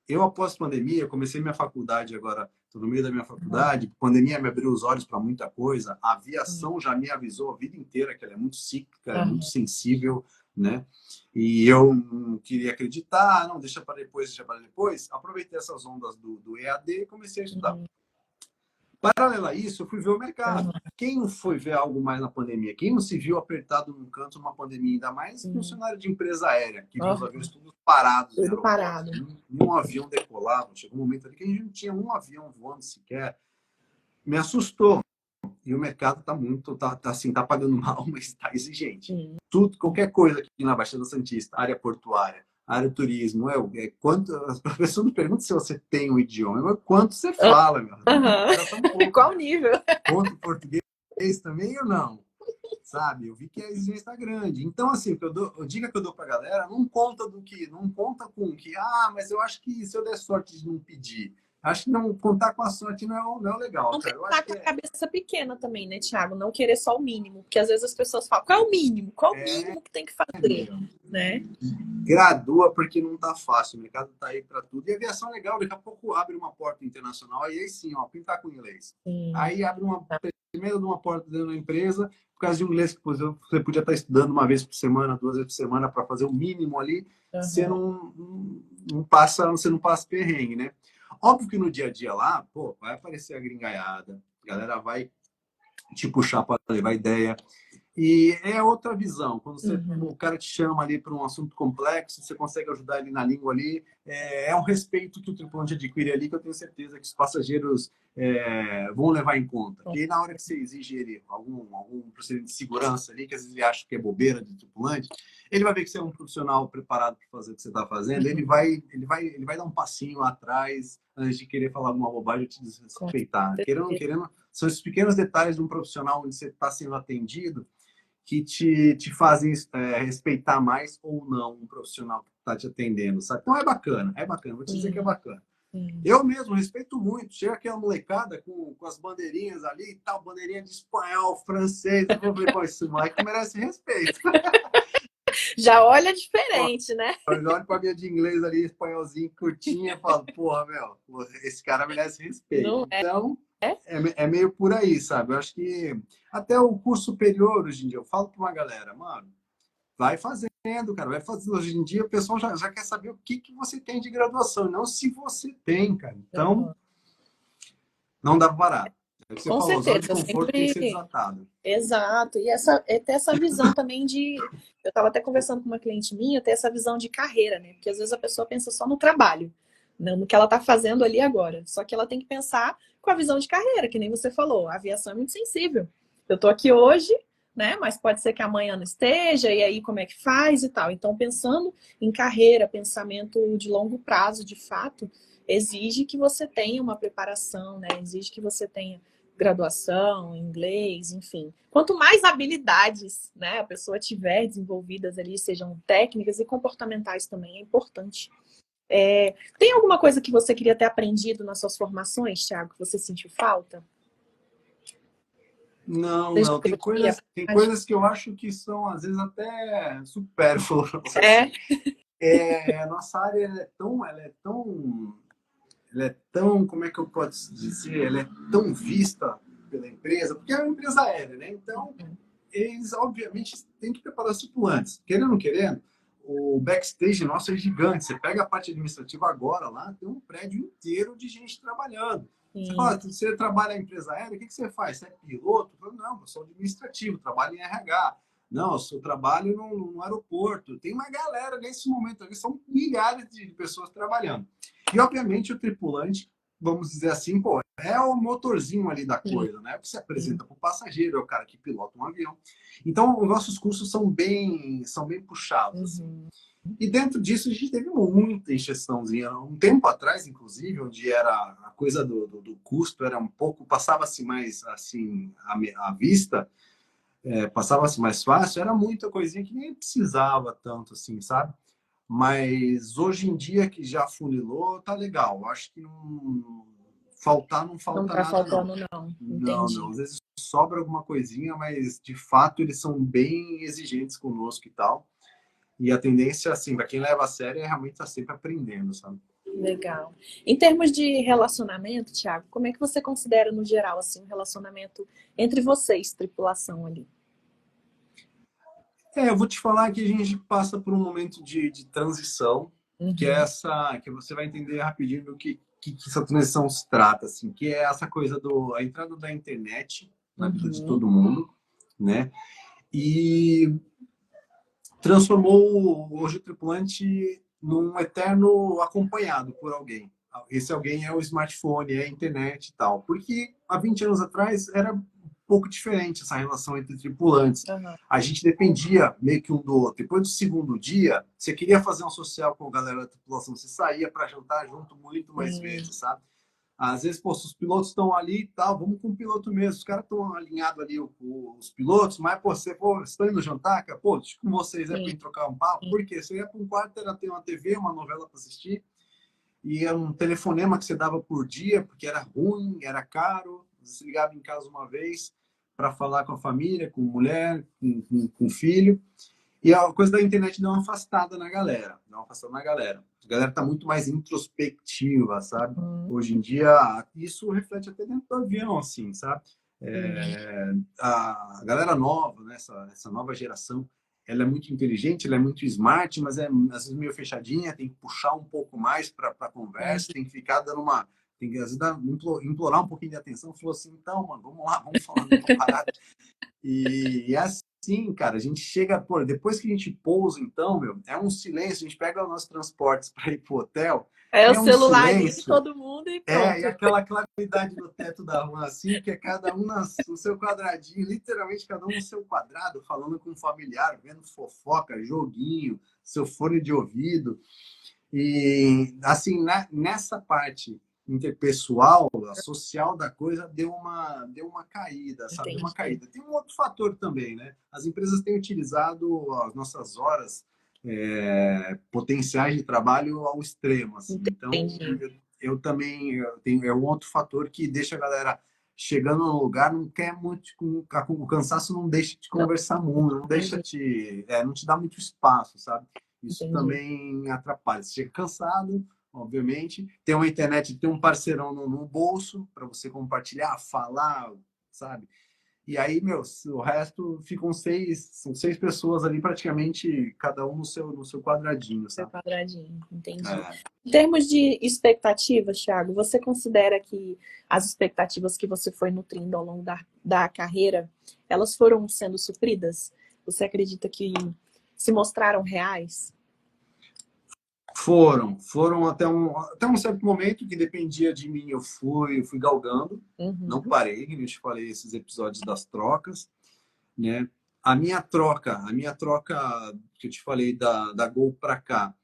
Eu, após pandemia, comecei minha faculdade agora, estou no meio da minha faculdade, a pandemia me abriu os olhos para muita coisa, a aviação já me avisou a vida inteira que ela é muito cíclica, é muito sensível, né? E eu não queria acreditar, não, deixa para depois, aproveitei essas ondas do EAD e comecei a estudar. Paralelo a isso, eu fui ver o mercado. Quem não foi ver algo mais na pandemia? Quem não se viu apertado num canto numa pandemia, ainda mais funcionário de empresa aérea, que viu os aviões todos parados. Tudo parado. Nenhum avião decolava. Chegou um momento ali que a gente não tinha um avião voando sequer. Me assustou. E o mercado tá pagando mal, mas está exigente. Tudo, qualquer coisa aqui na Baixada Santista, área portuária, área turismo, quanto a pessoa não pergunta se você tem um idioma, é quanto você fala, meu. Qual nível? Conta português também ou não? Sabe? Eu vi que a exigência está grande. Então, assim, a dica que eu dou para a galera, não conta com que, mas eu acho que se eu der sorte de não pedir, Acho que não contar com a sorte não é legal, Não tem cara. que Eu estar acho com que a cabeça pequena também, né, Thiago? Não querer só o mínimo. Porque às vezes as pessoas falam, qual é o mínimo? Qual é o é, mínimo que tem que fazer? meu. Né? Gradua porque não tá fácil, o mercado tá aí para tudo. E a aviação é legal, daqui a pouco abre uma porta internacional e aí sim, ó, pintar com inglês. Sim. Aí abre uma primeiro de uma porta dentro da empresa, por causa de um inglês que por exemplo, você podia estar estudando uma vez por semana, 2 vezes por semana para fazer o mínimo ali, você Uhum. não passa perrengue, né? Óbvio que no dia a dia lá, pô, vai aparecer a gringaiada, a galera vai te puxar para levar ideia. E é outra visão. Quando Uhum. o cara te chama ali para um assunto complexo, você consegue ajudar ele na língua ali. É um respeito que o tripulante adquire ali, que eu tenho certeza que os passageiros vão levar em conta. Que na hora que você exige ele algum procedimento de segurança ali, que às vezes ele acha que é bobeira de tripulante, ele vai ver que você é um profissional preparado para fazer o que você está fazendo. Ele vai dar um passinho atrás antes de querer falar alguma bobagem ou te desrespeitar. Querendo ou não querendo, são esses pequenos detalhes de um profissional onde você está sendo atendido que te fazem respeitar mais ou não um profissional que está te atendendo, sabe? Então é bacana, vou te dizer que é Sim, bacana. sim. Eu mesmo respeito muito. Chega aquela molecada com as bandeirinhas ali e tal, bandeirinha de espanhol, francês. Eu falei, pô, esse moleque merece respeito. Já olha diferente, né? Eu olho para a minha de inglês ali, espanholzinho, curtinha, e falo, porra, meu, esse cara merece respeito. Não é? Então, é meio por aí, sabe? Eu acho que até o curso superior, hoje em dia, eu falo para uma galera, mano, vai fazendo, cara, vai fazendo. Hoje em dia, o pessoal já quer saber o que você tem de graduação, não se você tem, cara. Então, Uhum. não dá para parar. É o que você Com falou, a zona de certeza, conforto tem que sempre. ser desatada. Exato. E ter essa visão também de. Eu estava até conversando com uma cliente minha, ter essa visão de carreira, né? Porque às vezes a pessoa pensa só no trabalho, não no que ela está fazendo ali agora. Só que ela tem que pensar com a visão de carreira, que nem você falou. A aviação é muito sensível. Eu estou aqui hoje, né? Mas pode ser que amanhã não esteja, e aí como é que faz e tal. Então, pensando em carreira, pensamento de longo prazo, de fato, exige que você tenha uma preparação, né? Exige que você tenha graduação, inglês, enfim. Quanto mais habilidades, né, a pessoa tiver desenvolvidas ali, sejam técnicas e comportamentais também, é importante. Tem alguma coisa que você queria ter aprendido nas suas formações, Thiago, que você sentiu falta? Não, Seja não. Tem biologia, coisas que eu acho que são, às vezes, até supérfluas. é, A nossa área ela é tão, como é que eu posso dizer? Ela é tão vista pela empresa, porque é uma empresa aérea, né? Então, eles, obviamente, têm que preparar os tripulantes. Querendo ou não querendo, o backstage nosso é gigante. Você pega a parte administrativa agora lá, tem um prédio inteiro de gente trabalhando. Você sim, fala, você trabalha em empresa aérea, o que você faz? Você é piloto? Eu falo, não, eu sou administrativo, trabalho em RH. Não, eu sou trabalho no aeroporto. Tem uma galera nesse momento ali, são milhares de pessoas trabalhando. E, obviamente, o tripulante, vamos dizer assim, pô, é o motorzinho ali da sim, coisa, né? Porque você sim. apresenta para o passageiro, é o cara que pilota um avião. Então, os nossos cursos são bem puxados, assim. Uhum. E dentro disso, a gente teve muita injeçãozinha. Um tempo atrás, inclusive, onde era a coisa do custo era um pouco, passava-se mais assim à vista, passava-se mais fácil, era muita coisinha que nem precisava tanto assim, sabe? Mas hoje em dia que já funilou, tá legal. Acho que não Não falta tá nada, não. faltando, não. Não, não. Entendi. Às vezes sobra alguma coisinha, mas de fato eles são bem exigentes conosco e tal. E a tendência, assim, para quem leva a sério, é realmente estar sempre aprendendo, sabe? Legal. Em termos de relacionamento, Thiago, como é que você considera, no geral, assim, um relacionamento entre vocês, tripulação ali? Eu vou te falar que a gente passa por um momento de transição, que é Uhum. essa, que você vai entender rapidinho do que essa transição se trata, assim, que é essa coisa a entrada da internet na vida de Uhum. todo mundo, né? E transformou hoje o tripulante num eterno acompanhado por alguém. Esse alguém é o smartphone, é a internet e tal. Porque há 20 anos atrás era um pouco diferente essa relação entre tripulantes. Uhum. A gente dependia meio que um do outro. Depois do segundo dia, você queria fazer um social com a galera da tripulação, você saía para jantar junto muito mais Sim, vezes, sabe? Às vezes, pô, os pilotos estão ali e tal, vamos com o piloto mesmo. Os caras estão alinhados ali, os pilotos, mas, pô, você, pô, estão indo jantar, cara? Pô, deixa com vocês aí pra sim, gente trocar um papo. sim. Por quê? Você ia para um quarto, era ter uma TV, uma novela para assistir. e era um telefonema que você dava por dia, porque era ruim, era caro, você ligava em casa uma vez para falar com a família, com mulher, com filho. E a coisa da internet deu uma afastada na galera. Deu uma afastada na galera. A galera está muito mais introspectiva, sabe? Hoje em dia, isso reflete até dentro do avião, assim, sabe? A galera nova, né? Essa nova geração, ela é muito inteligente, ela é muito smart, mas é às vezes meio fechadinha, tem que puxar um pouco mais para a conversa, tem que ficar dando uma... Tem que, às vezes, implorar um pouquinho de atenção. Falou assim, então, mano, vamos lá, vamos falar uma parada. E é assim, cara, a gente chega, pô, depois que a gente pousa, então, meu, é um silêncio, a gente pega os nossos transportes para ir pro hotel, É o é um celularzinho de silêncio, todo mundo e pronto. e aquela claridade no teto da rua, assim, que é cada um no seu quadradinho, literalmente cada um no seu quadrado, falando com um familiar, vendo fofoca, joguinho, seu fone de ouvido. E, assim, nessa parte interpessoal, a social da coisa, deu uma caída, sabe? Deu uma caída. Tem um outro fator também, né? As empresas têm utilizado as nossas horas potenciais de trabalho ao extremo, assim. Então, eu também tenho, é um outro fator que deixa a galera chegando no lugar, não quer muito, o cansaço não deixa de conversar muito, não deixa não te dá muito espaço, sabe? Isso também atrapalha. Você chega cansado, obviamente, tem uma internet, tem um parceirão no bolso para você compartilhar, falar, sabe? E aí, meu, o resto são 6 pessoas ali, praticamente cada um no seu quadradinho, Seu sabe? quadradinho, entendi. Em termos de expectativas, Thiago, você considera que as expectativas que você foi nutrindo ao longo da carreira, elas foram sendo supridas? Você acredita que se mostraram reais? Foram até um certo momento que dependia de mim, eu fui galgando, não parei, como eu te falei, esses episódios das trocas, né? A minha troca que eu te falei da Gol para cá,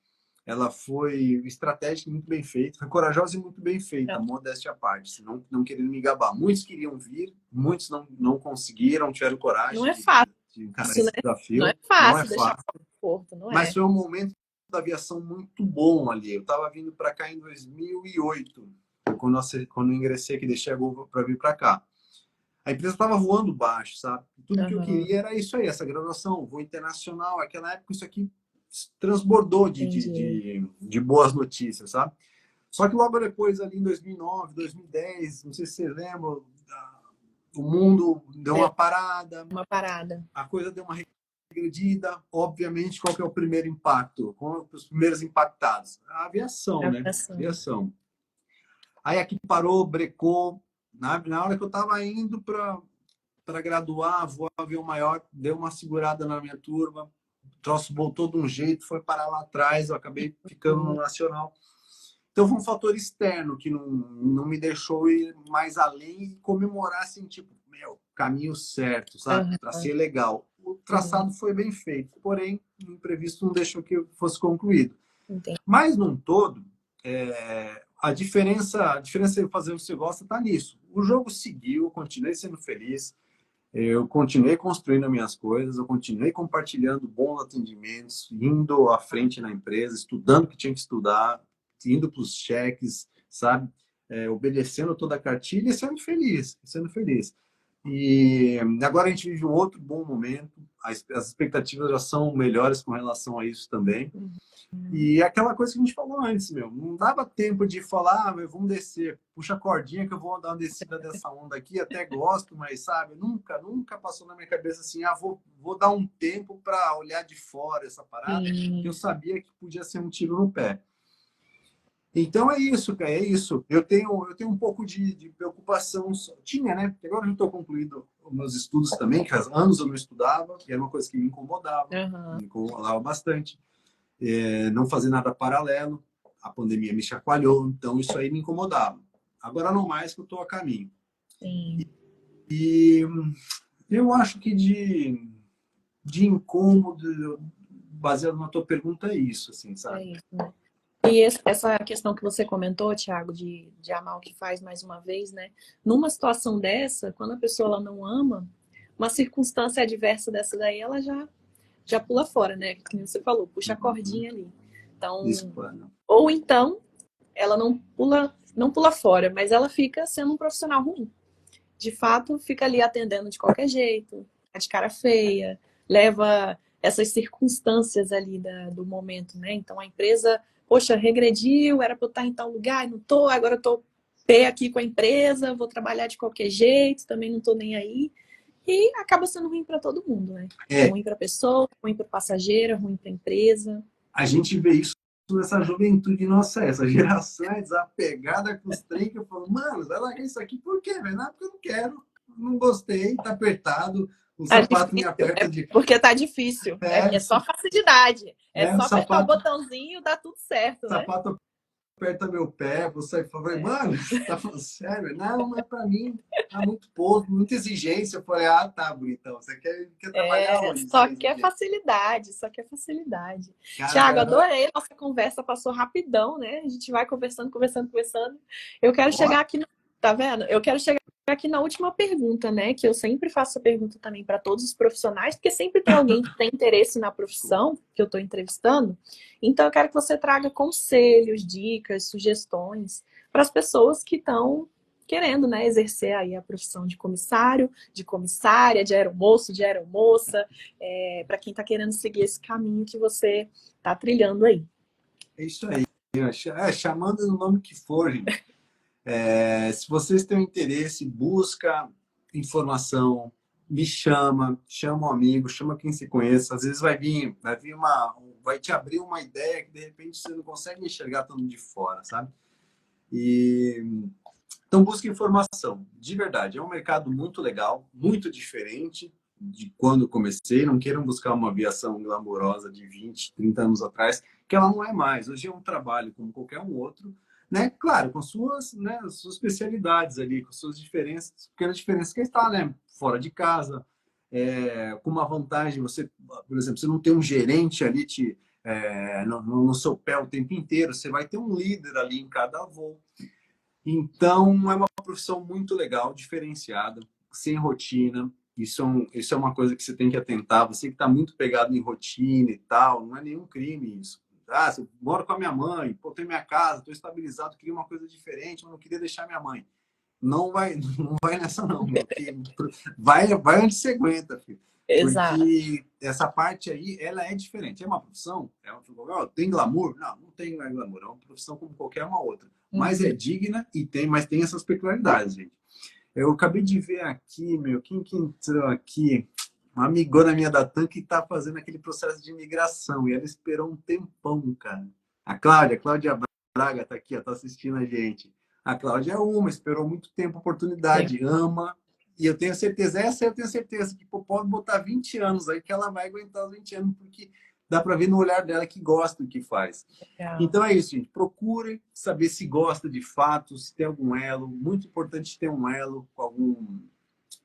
ela foi estratégica, muito bem feita, foi corajosa e muito bem feita, modéstia à parte, não querendo me gabar. Muitos queriam vir, muitos não conseguiram, tiveram coragem Não é fácil. de encarar Isso, esse né? desafio. Não é Não é fácil deixar fácil. o conforto, não Mas é? foi um momento da aviação muito bom ali. Eu estava vindo para cá em 2008, quando eu ingressei aqui, deixei a Gol para vir para cá. A empresa estava voando baixo, sabe? Tudo que eu queria era isso aí, essa graduação, voo internacional. Naquela época, isso aqui transbordou de boas notícias, sabe? Só que logo depois, ali em 2009, 2010, não sei se vocês lembram, o mundo deu uma parada. Uma parada. A coisa deu uma regredida. Obviamente, qual que é o primeiro impacto? Com os primeiros impactados? A aviação, né? Aviação. Aí aqui parou, brecou. Na hora que eu estava indo para graduar, voar avião maior, deu uma segurada na minha turma, o troço voltou de um jeito, foi parar lá atrás, eu acabei ficando no nacional. Então foi um fator externo que não me deixou ir mais além e comemorar assim, tipo, meu, caminho certo, sabe? Tracei legal. O traçado foi bem feito, porém, o imprevisto não deixou que fosse concluído. Mas, num todo, a diferença de fazer o que você gosta está nisso. O jogo seguiu, eu continuei sendo feliz, eu continuei construindo as minhas coisas, eu continuei compartilhando bons atendimentos, indo à frente na empresa, estudando o que tinha que estudar, indo para os cheques, sabe? Obedecendo toda a cartilha e sendo feliz, sendo feliz. E agora a gente vive um outro bom momento, as expectativas já são melhores com relação a isso também. E aquela coisa que a gente falou antes, meu, não dava tempo de falar, vamos descer, puxa a cordinha que eu vou dar uma descida dessa onda aqui, até gosto, mas sabe, nunca passou na minha cabeça assim, vou dar um tempo para olhar de fora essa parada, que eu sabia que podia ser um tiro no pé. Então é isso, cara, é isso. Eu tenho um pouco de preocupação, tinha, né? Porque agora eu estou concluindo os meus estudos também, que há anos eu não estudava, que era uma coisa que me incomodava bastante. Não fazer nada paralelo, a pandemia me chacoalhou, então isso aí me incomodava. Agora não mais, que eu estou a caminho. E eu acho que de incômodo, baseado na tua pergunta, é isso, assim, sabe? É isso, né? E essa questão que você comentou, Thiago, de amar o que faz mais uma vez, né? Numa situação dessa, quando a pessoa ela não ama, uma circunstância adversa dessa daí, ela já pula fora, né? Como você falou, puxa a cordinha ali. Então, ou então ela não pula fora, mas ela fica sendo um profissional ruim. De fato, fica ali atendendo de qualquer jeito, tá de cara feia, leva essas circunstâncias ali do momento, né? Então a empresa, poxa, regrediu, era para eu estar em tal lugar, não tô, agora eu tô pé aqui com a empresa, vou trabalhar de qualquer jeito, também não tô nem aí. E acaba sendo ruim para todo mundo, né? É, Ruim para a pessoa, ruim para o passageiro, ruim para a empresa. a gente vê isso nessa juventude nossa, essa geração é desapegada com os trem que eu falo, mano, vai largar isso aqui por quê, velho? Não, porque eu não quero, não gostei, tá apertado, o Tá sapato me difícil, aperta é de. porque tá difícil. É só facilidade. É O só apertar o sapato, botãozinho e dá tudo certo, né? sapato aperta meu pé, vou sair falando, mano, você tá falando sério? Não, não é pra mim, tá muito pouco, muita exigência. Eu falei, ah, tá, bonitão, você quer trabalhar onde isso Só aí? que é facilidade, só que é facilidade. Cara, Tiago, adorei. Nossa conversa passou rapidão, né? A gente vai conversando, conversando, conversando. Eu quero ó, chegar aqui, tá vendo? Eu quero chegar aqui na última pergunta, né? Que eu sempre faço a pergunta também para todos os profissionais, porque sempre tem alguém que tem interesse na profissão que eu estou entrevistando. Então, eu quero que você traga conselhos, dicas, sugestões para as pessoas que estão querendo, né, exercer aí a profissão de comissário, de comissária, de aeromoço, de aeromoça, para quem está querendo seguir esse caminho que você está trilhando aí. é isso aí. Chamando no nome que for, gente. Se vocês têm interesse, busca informação, me chama um amigo, chama quem se conheça. Às vezes vai te abrir uma ideia que de repente você não consegue enxergar todo mundo de fora, sabe? Então busque informação, de verdade. É um mercado muito legal, muito diferente de quando comecei. Não queiram buscar uma aviação glamourosa de 20, 30 anos atrás, que ela não é mais. Hoje é um trabalho como qualquer um outro, né? Claro, com suas, né, suas especialidades ali, com suas diferenças, pequenas diferenças que está, né? Fora de casa, com uma vantagem, você, por exemplo, você não tem um gerente ali no seu pé o tempo inteiro, você vai ter um líder ali em cada voo. Então, é uma profissão muito legal, diferenciada, sem rotina. Isso é uma coisa que você tem que atentar. Você que está muito pegado em rotina e tal, não é nenhum crime isso. Ah, eu moro com a minha mãe, pô, tenho minha casa, estou estabilizado, queria uma coisa diferente, mas não queria deixar minha mãe. Não vai, não vai nessa não, meu, que vai onde você aguenta, filho. Exato. Porque essa parte aí, ela é diferente. É uma profissão? Tem glamour? Não, não tem glamour. É uma profissão como qualquer uma outra. Mas é digna mas tem essas peculiaridades, gente. Eu acabei de ver aqui, meu, quem que entrou aqui? Uma amigona minha da TAM que está fazendo aquele processo de imigração e ela esperou um tempão, cara. A Cláudia Braga está aqui, está assistindo a gente. A Cláudia é esperou muito tempo a oportunidade, ama. E eu tenho certeza, que pode botar 20 anos aí que ela vai aguentar os 20 anos, porque dá para ver no olhar dela que gosta do que faz. Legal. Então é isso, gente. Procure saber se gosta de fato, se tem algum elo. Muito importante ter um elo com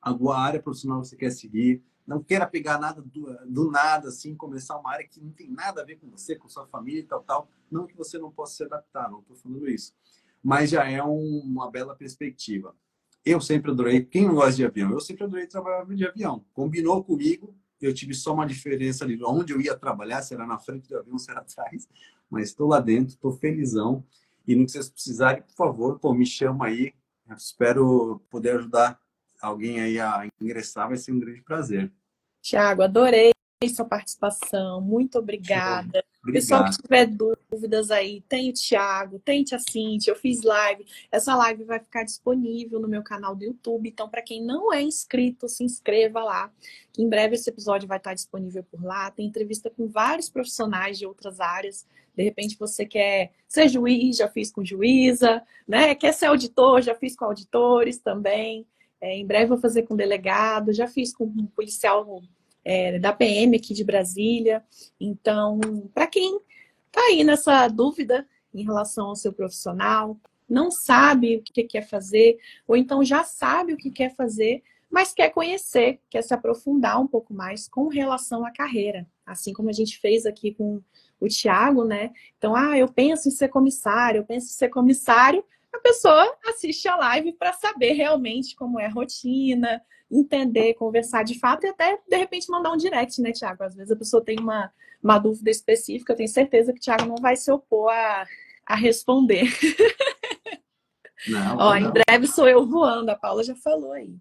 alguma área profissional que você quer seguir. Não queira pegar nada do nada, assim, começar uma área que não tem nada a ver com você, com sua família e tal, tal. Não que você não possa se adaptar, não estou falando isso. Mas já é uma bela perspectiva. Eu sempre adorei, quem não gosta de avião? Eu sempre adorei trabalhar de avião. Combinou comigo, eu tive só uma diferença ali, onde eu ia trabalhar, se era na frente do avião, se era atrás. Mas estou lá dentro, estou felizão. E no que vocês precisarem, por favor, pô, me chama aí. Eu espero poder ajudar alguém aí a ingressar, vai ser um grande prazer. Tiago, adorei sua participação. Muito Show. obrigada. Pessoal que Obrigado. tiver dúvidas aí, tem o Tiago, tem a Cíntia, eu fiz live. Essa live vai ficar disponível no meu canal do YouTube. Então, para quem não é inscrito, se inscreva lá. Que em breve esse episódio vai estar disponível por lá. Tem entrevista com vários profissionais de outras áreas. De repente você quer ser juiz, já fiz com juíza, né? Quer ser auditor, já fiz com auditores também. Em breve vou fazer com delegado, já fiz com um policial da PM aqui de Brasília. Então, para quem está aí nessa dúvida em relação ao seu profissional, não sabe o que quer fazer, ou então já sabe o que quer fazer, mas quer conhecer, quer se aprofundar um pouco mais com relação à carreira. Assim como a gente fez aqui com o Tiago, né? Então, eu penso em ser comissário, a pessoa assiste a live para saber realmente como é a rotina, entender, conversar de fato e até, de repente, mandar um direct, né, Tiago? Às vezes a pessoa tem uma dúvida específica, eu tenho certeza que o Tiago não vai se opor a responder. Não, Ó, em não. breve sou eu voando, a Paula já falou aí.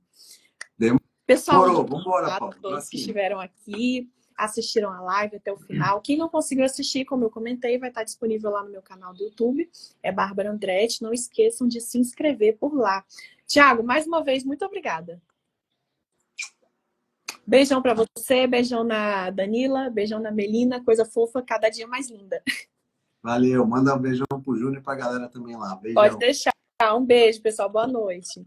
Pessoal, Demorou. Vambora, a Paulo. Pra todos que cima. estiveram aqui, assistiram a live até o final. Quem não conseguiu assistir, como eu comentei, vai estar disponível lá no meu canal do YouTube. É Bárbara Andretti. Não esqueçam de se inscrever por lá. Tiago, mais uma vez, muito obrigada. Beijão para você, beijão na Danila, beijão na Melina, coisa fofa, cada dia mais linda. Valeu. Manda um beijão pro Júnior e pra galera também lá. Pode Beijão. deixar. Um beijo, pessoal. Boa noite.